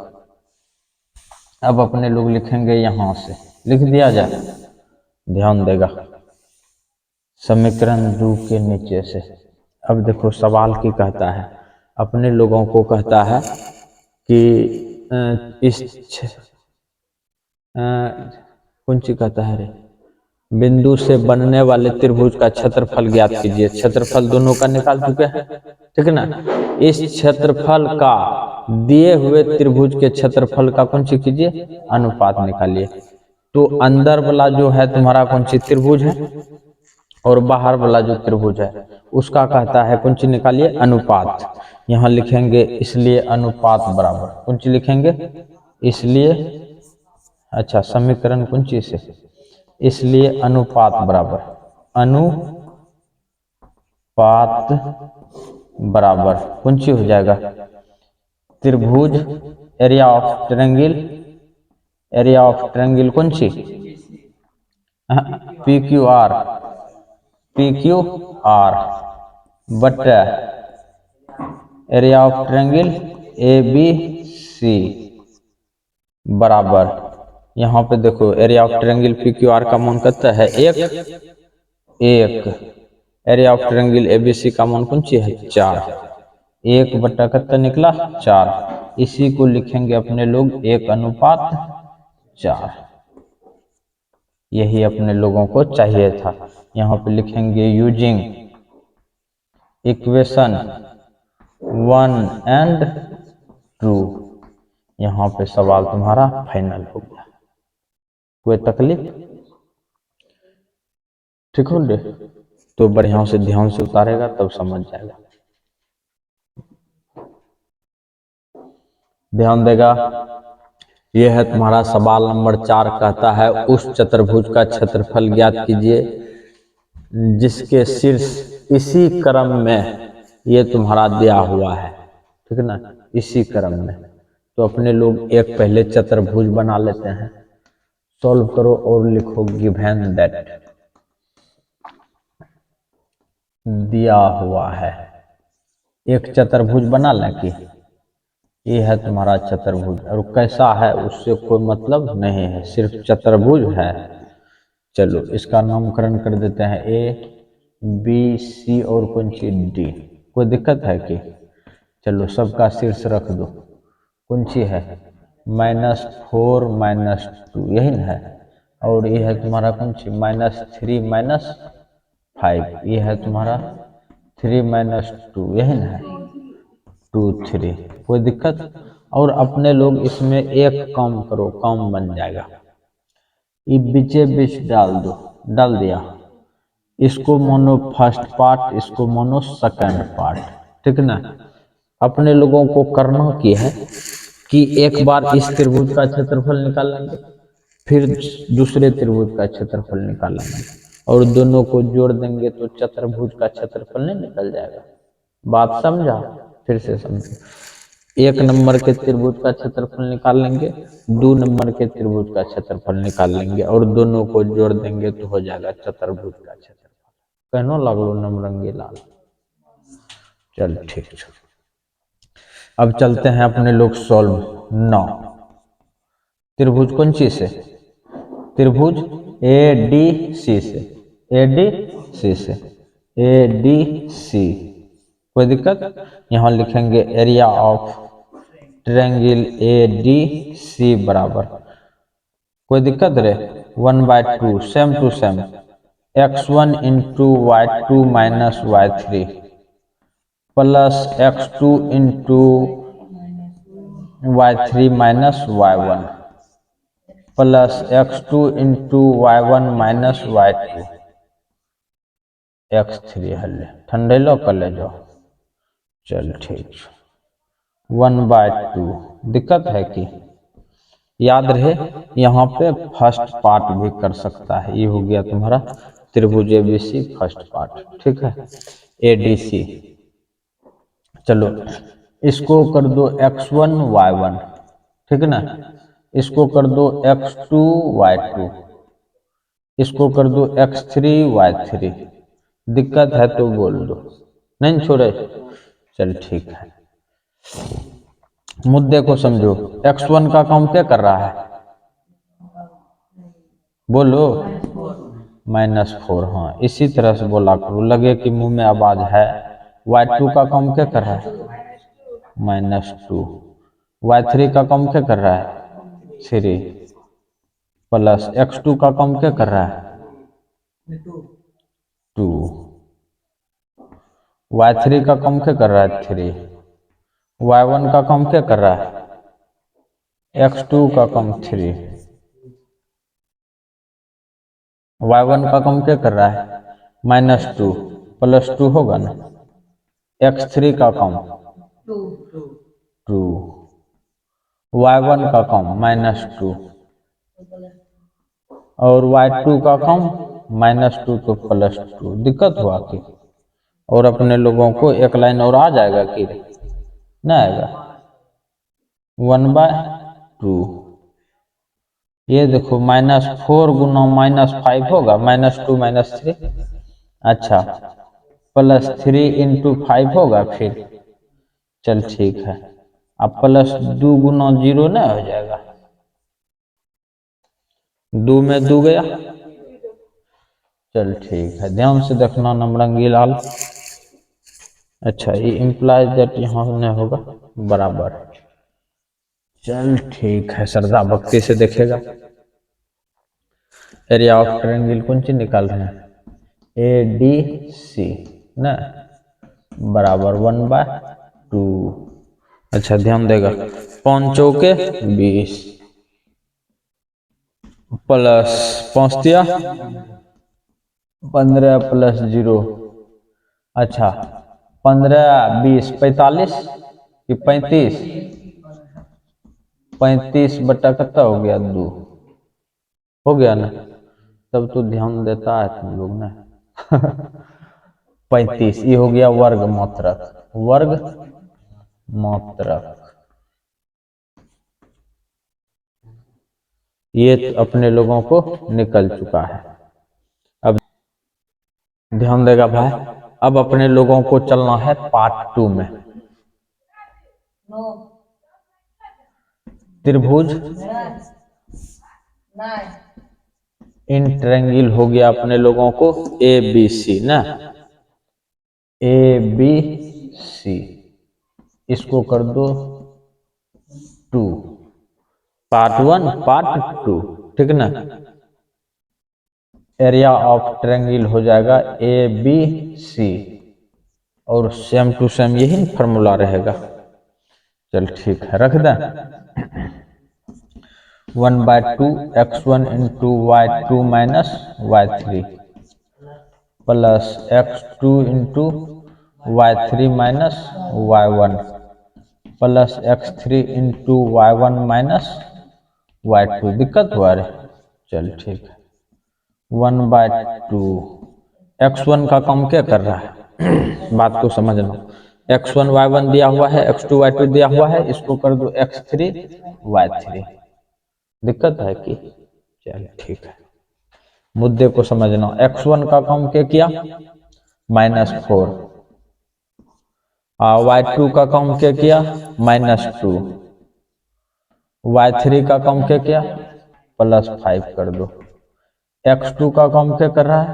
अब अपने लोग लिखेंगे यहां से, लिख दिया जाए, ध्यान देगा, समीकरण 2 के नीचे से। अब देखो सवाल की कहता है, अपने लोगों को कहता है कि कौन सी कहता है रे, बिंदु से बनने वाले त्रिभुज का क्षेत्रफल ज्ञात कीजिए। क्षेत्रफल दोनों का निकाल चुके हैं, ठीक है ना। इस क्षेत्रफल का दिए हुए त्रिभुज के क्षेत्रफल का कौन सी कीजिए, अनुपात निकालिए। तो अंदर वाला जो है तुम्हारा कौन सी त्रिभुज है, और बाहर वाला जो त्रिभुज है उसका कहता है कौन सी निकालिए, अनुपात। यहाँ लिखेंगे इसलिए अनुपात बराबर, कौन सी लिखेंगे, इसलिए, अच्छा समीकरण कौन सी से, इसलिए अनुपात बराबर, अनुपात बराबर कौन सी हो जाएगा, त्रिभुज, area of triangle, area of triangle कौन सी, P Q R, P Q R बटा area of triangle A B C बराबर, यहाँ पे देखो area of triangle P Q R का मान कितना है, एक, area of triangle A B C का मान कौन सी है, 4, 1 बटा कितना निकला, 4। इसी को लिखेंगे अपने लोग 1:4, यही अपने लोगों को चाहिए था। यहाँ पे लिखेंगे यूजिंग इक्वेशन 1 एंड 2, यहाँ पे सवाल तुम्हारा फाइनल हो गया। कोई तकलीफ, ठीक हो रे, तो बढ़िया से ध्यान से उतारेगा तब समझ जाएगा, ध्यान देगा। यह है तुम्हारा सवाल नंबर 4, कहता है उस चतुर्भुज का क्षेत्रफल ज्ञात कीजिए जिसके शीर्ष इसी क्रम में ये तुम्हारा दिया हुआ है, ठीक है ना, इसी क्रम में। तो अपने लोग एक पहले चतुर्भुज बना लेते हैं, सॉल्व करो और लिखो गिवन दैट, दिया हुआ है, एक चतुर्भुज बना लें कि ये है तुम्हारा चतुर्भुज, और कैसा है उससे कोई मतलब नहीं है, सिर्फ चतुर्भुज है। चलो इसका नामकरण कर देते हैं ए बी सी और कौन सी डी, कोई दिक्कत है कि, चलो सबका शीर्ष रख दो, कौन सी है, -4 -2 यही ना है, और ये है तुम्हारा कौन सी, -3 -5, ये है तुम्हारा 3 -2 यही ना है, 2 3, कोई दिक्कत। और अपने लोग इसमें एक काम करो, काम बन जाएगा, ये बीचे बीच डाल दो, डाल दिया, इसको मानो फर्स्ट पार्ट, इसको मानो सेकंड पार्ट, ठीक ना। अपने लोगों को करना क्या है कि एक बार इस त्रिभुज का क्षेत्रफल निकाल लेंगे, फिर दूसरे त्रिभुज का क्षेत्रफल निकाल लेंगे, और दोनों को जोड़ देंगे तो चतुर्भुज का क्षेत्रफल नहीं निकल जाएगा। बात समझा, फिर से समझो, 1 नंबर के त्रिभुज का क्षेत्रफल निकाल लेंगे, 2 नंबर के त्रिभुज का क्षेत्रफल निकाल लेंगे, और दोनों को जोड़ देंगे तो हो जाएगा चतुर्भुज का क्षेत्रफल। कहनो लगलो नमरंगी लाल, चल ठीक है। अब चलते हैं अपने लोग सॉल्व 9, त्रिभुज कौन सी से, त्रिभुज ए डी सी से, ए डी सी से, ए डी सी, कोई दिक्कत। यहाँ लिखेंगे area of triangle A D C बराबर, कोई दिक्कत रे, 1/2, same to same, x1 into y2 minus y3 plus x2 into y3 minus y1 plus x2 into y1 minus y2 x3 हल्ले ठंडे लो कर ले जाओ, चल ठीक, 1/2, दिक्कत है कि याद रहे यहाँ पे फर्स्ट पार्ट भी कर सकता है। ये हो गया तुम्हारा त्रिभुज एबीसी फर्स्ट पार्ट, ठीक है। एडीसी, चलो इसको कर दो x1 y1, ठीक है ना। इसको कर दो x2 y2, इसको कर दो x3 y3। दिक्कत है तो बोल दो, नहीं छोड़े। चल ठीक है, मुद्दे को समझो। x1 का काम क्या कर रहा है, बोलो। -4, हाँ इसी तरह से बोला करो, लगे कि मुंह में आवाज है। y2 का काम क्या कर रहा है, -2। y3 का काम क्या कर रहा है, 3 प्लस x2 का काम क्या कर रहा है, 2। y3 का काम क्या कर रहा है, 3। y1 का काम क्या कर रहा है, x2 का काम 3। y1 का काम क्या कर रहा है, -2 प्लस 2 होगा ना। x3 का काम 2, y1 का काम -2 और y2 का काम -2 तो +2। दिक्कत हुआ कि, और अपने लोगों को एक लाइन और आ जाएगा कि नहीं आएगा, 1/2। ये देखो -4 गुना -5 होगा, -2 -3, अच्छा +3 × 5 होगा फिर। चल ठीक है, अब +2 गुना 0 नहीं हो जाएगा, 2 में 2 गया। चल ठीक है, ध्यान से देखना नमरंगी लाल। अच्छा ये इम्प्लाइज दैट यहाँ नहीं होगा बराबर। चल ठीक है, श्रद्धा भक्ति से देखेगा। एरिया ऑफ ट्रायंगल कौन चीज निकाल रहे हैं, ADC ना बराबर 1/2। अच्छा ध्यान देगा, 5 चौके 20 प्लस 5 दिया 15 + 0, अच्छा 15 20 45 कि 35, 35 बटा कितना हो गया, 2 हो गया ना। तब तो ध्यान देता है तुम लोग ना। 35 ये हो गया वर्ग मात्रक, वर्ग मात्रक। ये अपने लोगों को निकल चुका है। अब ध्यान देगा भाई, अब अपने लोगों को चलना है पार्ट 2 में। त्रिभुज इन ट्रायंगल हो गया अपने लोगों को ABC ना, ABC। इसको कर दो 2, पार्ट 1 पार्ट 2, ठीक ना। एरिया ऑफ ट्रायंगल हो जाएगा ABC और सेम टू सेम यही फॉर्मूला रहेगा। चल ठीक है, रख दें। 1/2 x1 × y2 - y3 plus x2 × y3 - y1 plus x3 × y1 - y2। दिक्कत हुआ रे, चल ठीक है। 1/2 x1 का काम क्या कर रहा है, बात को समझना। x1 y1 दिया हुआ है, x2 y2 दिया हुआ है, इसको कर दो x3 y3। दिक्कत है कि, चल ठीक है, मुद्दे को समझना। x1 का काम क्या किया, -4, y2 का काम क्या किया, -2, y3 का काम क्या किया, +5 कर दो। x2 का काम क्या कर रहा है,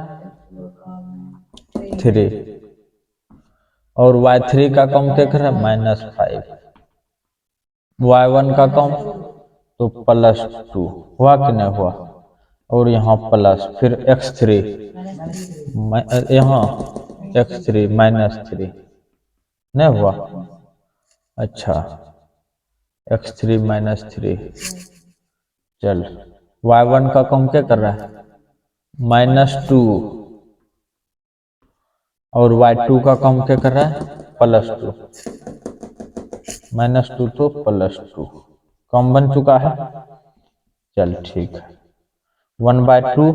3 और y3 का काम क्या कर रहा है, -5। y1 का काम तो +2 हुआ कि नहीं हुआ, और यहाँ प्लस फिर x3, यहाँ x3 -3 नहीं हुआ। अच्छा x3 -3, चल y1 का काम क्या कर रहा है, -2 और y2 का काम क्या कर रहा है, +2, -2 तो +2 काम बन चुका है। चल ठीक है। 1/2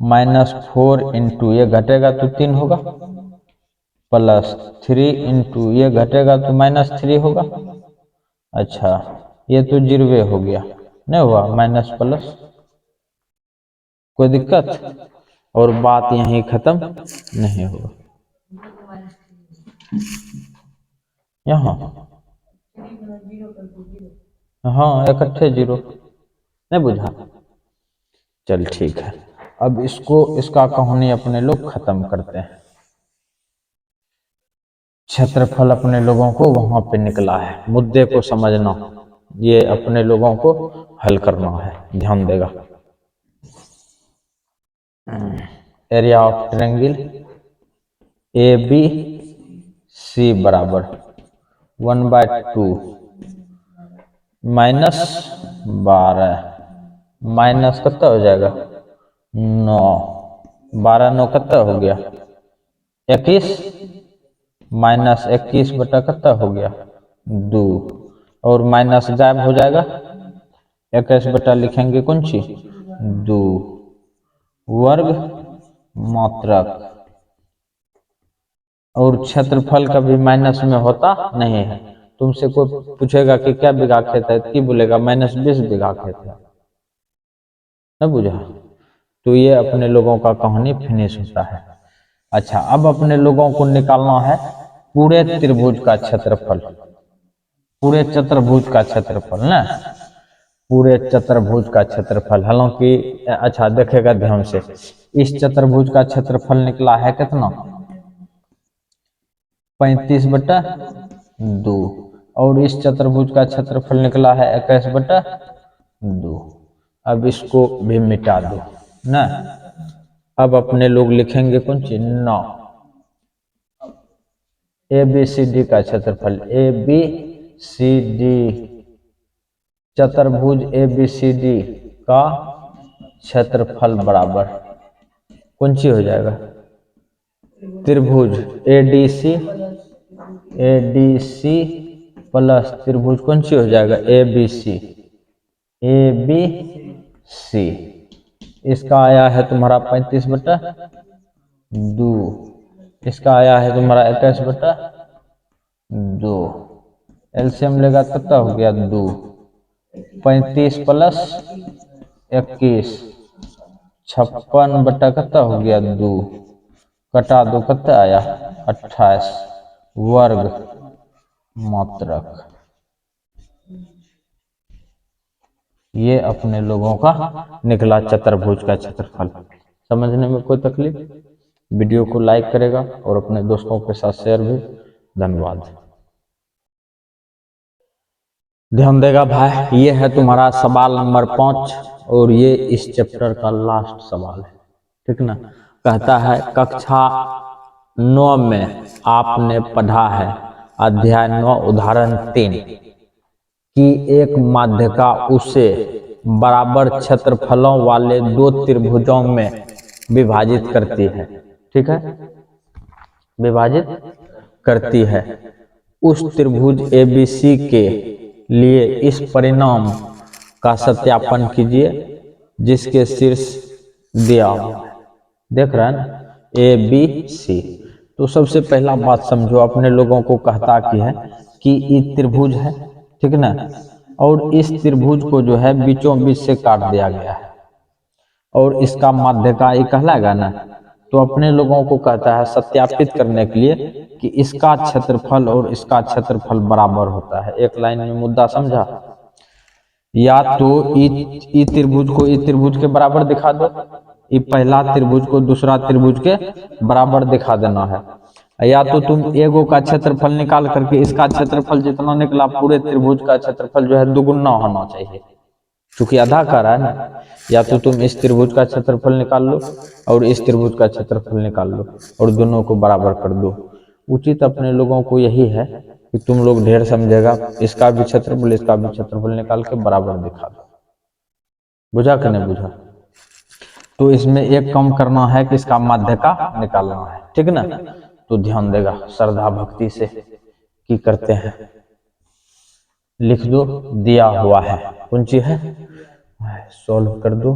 -4 इंटू ये घटेगा तो 3 होगा, +3 इंटू ये घटेगा तो -3 होगा। अच्छा ये तो जीरोवे हो गया, नहीं हुआ माइनस प्लस, कोई दिक्कत? और बात यहीं खत्म नहीं होगा। यहाँ हाँ इकट्ठे जीरो, नहीं बुझा? चल ठीक है। अब इसका कहानी अपने लोग खत्म करते हैं। क्षेत्रफल अपने लोगों को वहां पे निकला है, मुद्दे को समझना, ये अपने लोगों को हल करना है, ध्यान देगा। Area of triangle A B C बराबर 1/2 -12 माइनस कितना हो जाएगा 9, 12 9 कितना हो गया 21, -21 बटा कितना हो गया 2, और माइनस गायब हो जाएगा, 21 बटा लिखेंगे कौन सी 2 वर्ग मात्रक, और क्षेत्रफल कभी माइनस में होता नहीं है। तुमसे कोई पूछेगा कि क्या बीघा खेत है, की बोलेगा -20 बीघा खेत है, न बुझा? तो ये अपने लोगों का कहानी फिनिश होता है। अच्छा अब अपने लोगों को निकालना है पूरे त्रिभुज का क्षेत्रफल, पूरे चतुर्भुज का क्षेत्रफल ना, पूरे चतुर्भुज का क्षेत्रफल। हालांकि अच्छा देखेगा ध्यान से, इस चतुर्भुज का क्षेत्रफल निकला है कितना 35/2, और इस चतुर्भुज का क्षेत्रफल निकला है 21/2। अब इसको भी मिटा दो ना। अब अपने लोग लिखेंगे कौन सी 9, ए बी सी डी का क्षेत्रफल, ए बी सी डी चतुर्भुज ए बी सी डी का क्षेत्रफल बराबर कौन सी हो जाएगा त्रिभुज ए डी सी प्लस त्रिभुज कौन सी हो जाएगा ए बी सी। इसका आया है तुम्हारा 35/2, इसका आया है तुम्हारा 21/2, एलसीएम लेगा कितना हो गया 2, 35 + 21 56 बटा कितना हो गया 2, कटा 2 कितना आया 28 वर्ग मात्रक। ये अपने लोगों का निकला चतुर्भुज का क्षेत्रफल। समझने में कोई तकलीफ? वीडियो को लाइक करेगा और अपने दोस्तों के साथ शेयर भी। धन्यवाद। ध्यान देगा भाई, ये है तुम्हारा सवाल नंबर 5 और ये इस चैप्टर का लास्ट सवाल है, ठीक ना। कहता है कक्षा 9 में आपने पढ़ा है अध्याय 9 उदाहरण 3 कि एक माध्यिका उसे बराबर क्षेत्रफलों वाले 2 त्रिभुजों में विभाजित करती है, ठीक है, विभाजित करती है। उस त्रिभुज ABC के लिए इस परिणाम का सत्यापन कीजिए जिसके शीर्ष दिया हुआ है। देख रहे हैं ना ABC। तो सबसे पहला बात समझो, अपने लोगों को कहता कि है कि ये त्रिभुज है, ठीक ना, और इस त्रिभुज को जो है बीचों बीच से काट दिया गया है और इसका माध्यिका ये कहलाएगा ना। तो अपने लोगों को कहता है सत्यापित करने के लिए कि इसका क्षेत्रफल और इसका क्षेत्रफल बराबर होता है। एक लाइन में मुद्दा समझा? या तो ई त्रिभुज को ई त्रिभुज के बराबर दिखा दो, ये पहला त्रिभुज को दूसरा त्रिभुज के बराबर दिखा देना है, या तो तुम एगो का क्षेत्रफल निकाल करके इसका क्षेत्रफल जितना निकला पूरे त्रिभुज का क्षेत्रफल जो है दुगुना होना चाहिए, क्योंकि आधा कर रहा है ना। या तो तुम इस त्रिभुज का क्षेत्रफल निकाल लो और इस त्रिभुज का क्षेत्रफल निकाल लो और दोनों को बराबर कर दो। उचित अपने लोगों को यही है कि तुम लोग ढेर समझेगा, इसका भी क्षेत्रफल इसका भी क्षेत्रफल निकाल के बराबर दिखा दो। बुझा कि नहीं बुझा? तो इसमें एक कम करना है कि इसका माध्यिका निकालना है, ठीक ना। तो ध्यान देगा, श्रद्धा भक्ति से की करते हैं। लिख दो दिया हुआ है, कौन सी है, सॉल्व कर दो,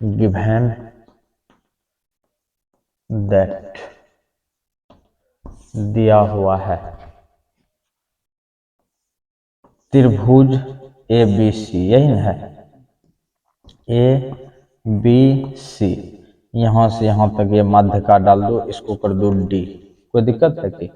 गिवन दैट, दिया हुआ है त्रिभुज ए बी सी, यही ना है, ए बी सी, यहां से यहां तक ये माध्यिका डाल दो, इसको कर दो डी, कोई दिक्कत है कि,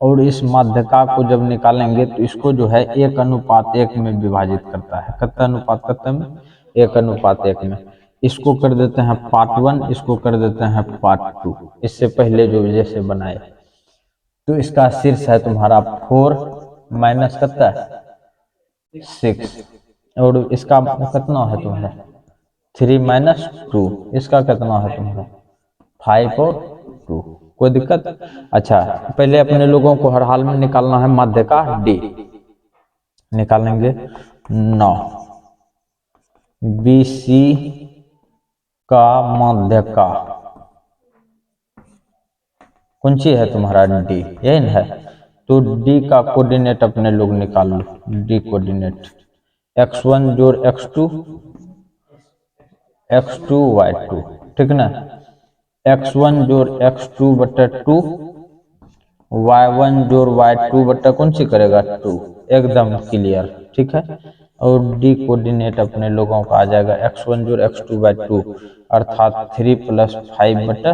और इस माध्यिका को जब निकालेंगे तो इसको जो है 1:1 में विभाजित करता है, कितना अनुपात कितना में, 1:1 में, इसको कर देते हैं पार्ट 1, इसको कर देते हैं पार्ट 2, इससे पहले जो जैसे बनाए, तो इसका शीर्ष है तुम्हारा 4 माइनस कितना 6, और इसका कितना है तुम्हारा 3 माइनस 2, इसका कितना है तुम्हारा 5 और 2, कोई दिक्कत। अच्छा, पहले अपने लोगों को हर हाल में निकालना है माध्य का डी, निकालेंगे 9, बी सी का माध्य का कौन सी है तुम्हारा डी, यही ना है, तो डी का कोऑर्डिनेट अपने लोग निकाल लो, डी कोऑर्डिनेट x1 जोड़ x2 x2 y2, ठीक ना, x1 जोड़ x2 बटा 2, y1 जोड़ y2 बटा कौन सी करेगा 2, एकदम क्लियर, ठीक है। और डी कोऑर्डिनेट अपने लोगों का आ जाएगा x1 जोड़ x2 बाई 2, अर्थात 3 + 5 बटा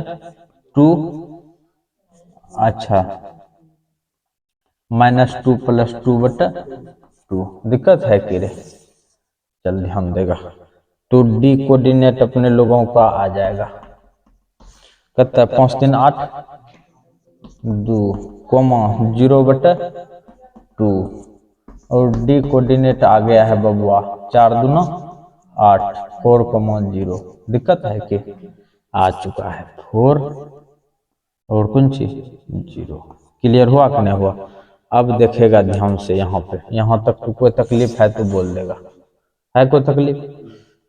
2, अच्छा -2 + 2 बटा 2, दिक्कत है कि रे, चल ध्यान देगा, तो डी कोऑर्डिनेट अपने लोगों का आ जाएगा कितना 5 3 8 2, 0 बटा 2, और डी कोऑर्डिनेट आ गया है बबुआ 4 दूना 8, 4, 0, दिक्कत है कि आ चुका है 4 और कौन सी 0, क्लियर हुआ कि नहीं हुआ। अब देखेगा ध्यान से, यहाँ पे यहाँ तक तो कोई तकलीफ है तो बोल देगा, है कोई तकलीफ।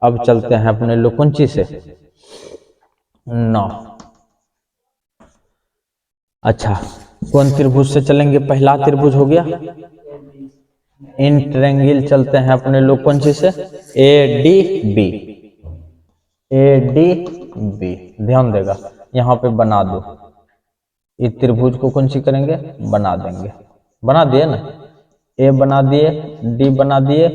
अब चलते हैं अपने लोग कौन सी से 9, अच्छा कौन त्रिभुज से चलेंगे, पहला त्रिभुज हो गया, इन ट्रायंगल चलते हैं अपने लोग कौन सी से, A D B, A D B, ध्यान देगा यहाँ पे बना दो, इस त्रिभुज को कौन सी करेंगे बना देंगे, बना दिए ना, ए बना दिए, डी बना दिए,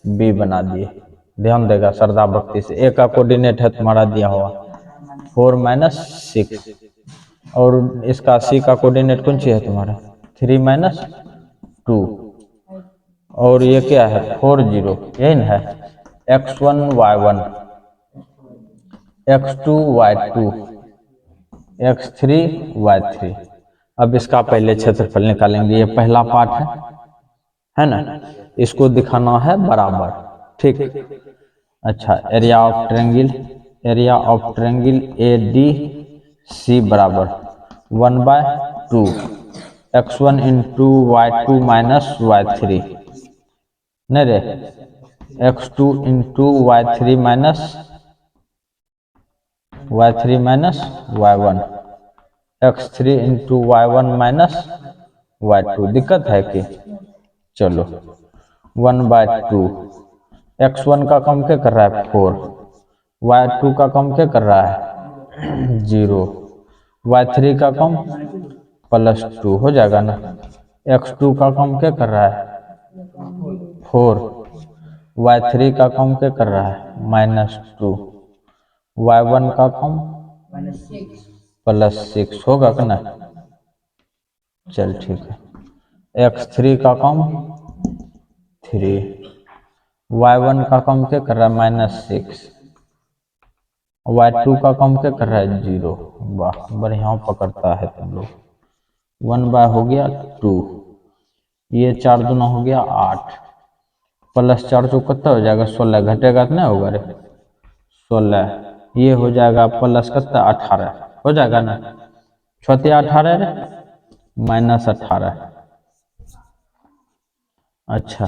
बी बना दिए, ध्यान देगा श्रद्धा भक्ति से। ए का कोऑर्डिनेट है तुम्हारा दिया हुआ 4 - 6, और इसका सी का कोऑर्डिनेट कौन सी है तुम्हारा 3 - 2, और ये क्या है 4 0, यही ना है, x1 y1 x2 y2 x3 y3। अब इसका पहले क्षेत्रफल निकालेंगे, ये पहला पार्ट है ना, इसको दिखाना है बराबर, ठीक। अच्छा, area of triangle A D C बराबर 1/2 x1 into y2 minus y3, नहीं रे x2 into y3 minus y1 x3 into y1 minus y2, दिक्कत है कि, चलो 1/2, x1 का कम क्या कर रहा है 4, y2 का कम क्या कर रहा है 0, y3 का कम +2 हो जाएगा ना, x2 का कम क्या कर रहा है 4, y3 का कम क्या कर रहा है -2, y1 का कम +6 होगा कि ना, चल ठीक है, x3 का कम 3, y1 का कम क्या कर रहा है -6, y2 का कम क्या कर रहा है 0, वाह बढ़िया पकड़ता है तुम लोग, 1 हो गया 2, ये 4 दूना हो गया 8, +4 चौक कितना हो जाएगा 16, घटेगा तो नहीं होगा रे 16, ये हो जाएगा प्लस कितना 18 हो जाएगा ना, 18 रे -18, अच्छा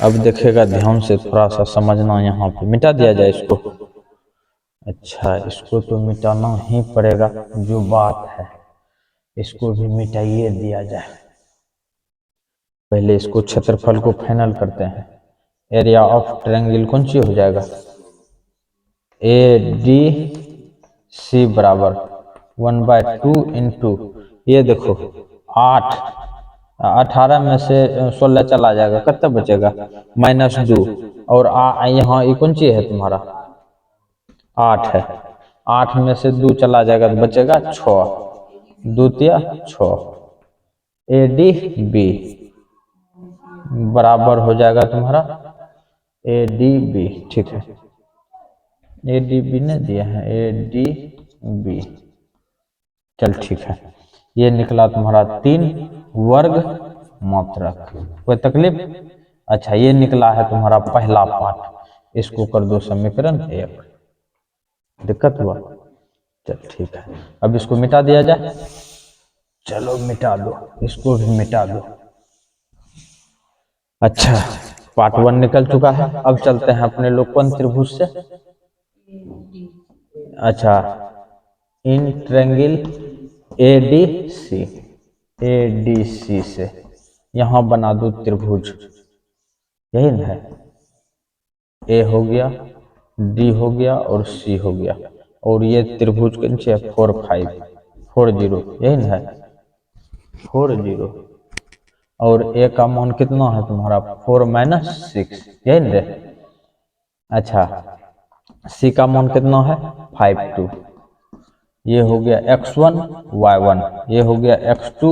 अब देखेगा ध्यान से, थोड़ा सा समझना, यहाँ पे मिटा दिया जाए इसको, अच्छा इसको तो मिटाना ही पड़ेगा, जो बात है इसको भी मिटाइए दिया जाए। पहले इसको क्षेत्रफल को फाइनल करते हैं। एरिया ऑफ ट्रायंगल कौन सी हो जाएगा, ए डी सी बराबर 1/2 इंटू, ये देखो 8, 18 में से 16 चला जाएगा, कितना बचेगा -2, और यहाँ ये कौन सी है तुम्हारा 8 है, 8 में से 2 चला जाएगा तो बचेगा 6, 2 तिया 6, ए डी बी बराबर हो जाएगा तुम्हारा ए डी बी। ठीक है, ए डी बी ने दिया है, ए डी बी, चल ठीक है। ये निकला तुम्हारा 3 वर्ग मात्रक, कोई तकलीफ। अच्छा, ये निकला है तुम्हारा पहला पार्ट, इसको कर दो समीकरण 1, दिक्कत हुआ, चल ठीक है। अब इसको मिटा दिया जाए, चलो मिटा दो, इसको भी मिटा दो। अच्छा, पार्ट 1 निकल चुका है। अब चलते हैं अपने लोग कौन त्रिभुज से। अच्छा, इन ट्रायंगल एडीसी, एडीसी से यहाँ बना दो त्रिभुज, यही ना है, ए हो गया, डी हो गया और सी हो गया, और ये त्रिभुज कौन सी है 4 5 4 0, यही ना है 4 0, और ए का मान कितना है तुम्हारा 4 - 6, यही ना। अच्छा, सी का मान कितना है 5 2, ये हो गया x1 y1, ये हो गया x2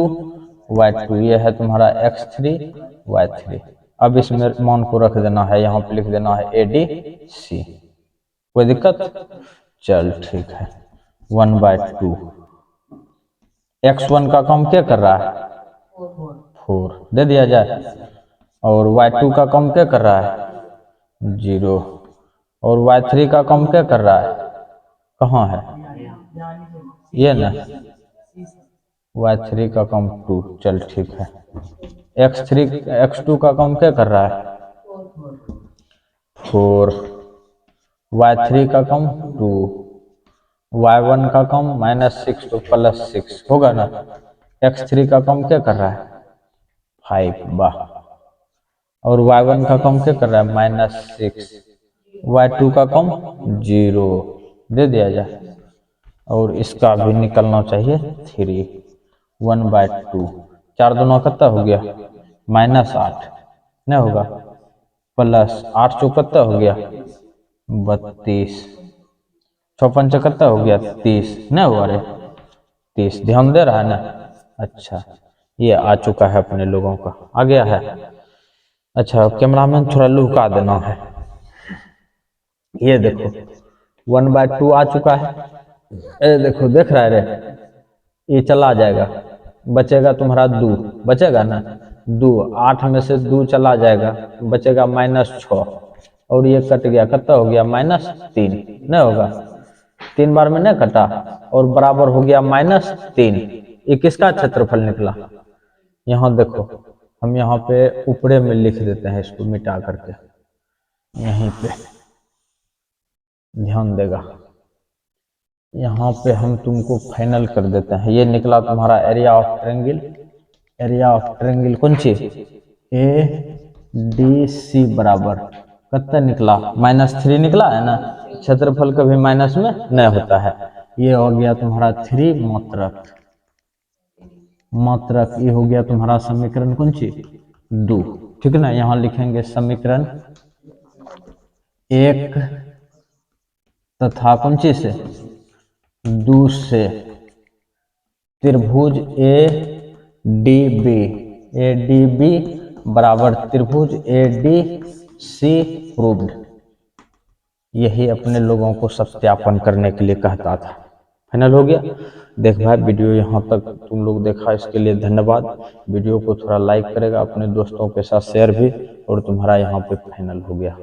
y2, ये है तुम्हारा x3 y3। अब इसमें मान को रख देना है, यहाँ पे लिख देना है ए डी सी, कोई दिक्कत, चल ठीक है। 1/2, x1 का काम क्या कर रहा है 4, दे दिया जाए, और y2 का काम क्या कर रहा है 0, और y3 का काम क्या कर रहा है, कहाँ है ये ना, y3 का काम 2, चल ठीक है। x2 का काम क्या कर रहा है 4, y3 का काम 2, y1 का काम -6 तो +6 होगा ना, x3 का काम क्या कर रहा है 5, वाह, और y1 का काम क्या कर रहा है -6, y2 का काम 0, दे दिया जाए, और इसका भी निकलना चाहिए 3, 1/2, 4 दूना कितना हो गया -8, नहीं होगा, +8 चौक कितना हो गया 32, 6 पंच कितना हो गया 30, नहीं हुआ रे 30, ध्यान दे रहा है ना। अच्छा, ये आ चुका है अपने लोगों का, आ गया है। अच्छा, कैमरामैन थोड़ा लुका देना है, ये देखो 1/2 आ चुका है, ए देखो देख रहा है रे, ये चला जाएगा, बचेगा तुम्हारा 2, बचेगा ना 2, 8 में से 2 चला जाएगा, बचेगा -6, और ये कट गया, कितना हो गया -3, नहीं होगा, 3 बार में नहीं कटा, और बराबर हो गया -3। ये किसका क्षेत्रफल निकला, यहाँ देखो, हम यहाँ पे ऊपरे में लिख देते हैं, इसको मिटा करके यहीं पे ध्यान देगा, यहाँ पे हम तुमको फाइनल कर देते हैं। ये निकला तुम्हारा area of triangle, area of triangle कौन सी ए डी सी बराबर कितना निकला -3 निकला है ना, क्षेत्रफल कभी माइनस में नहीं होता है। ये हो गया तुम्हारा 3 मात्रक, मात्रक ये हो गया तुम्हारा समीकरण कौन सी 2, ठीक है ना। यहाँ लिखेंगे समीकरण 1 तथा कौन सी से 2 से त्रिभुज ए डी बी बराबर त्रिभुज ए डी सी प्रूव्ड। यही अपने लोगों को सत्यापन करने के लिए कहता था। फाइनल हो गया। देख भाई, वीडियो यहाँ तक तुम लोग देखा, इसके लिए धन्यवाद। वीडियो को थोड़ा लाइक करेगा, अपने दोस्तों के साथ शेयर भी, और तुम्हारा यहाँ पे फाइनल हो गया।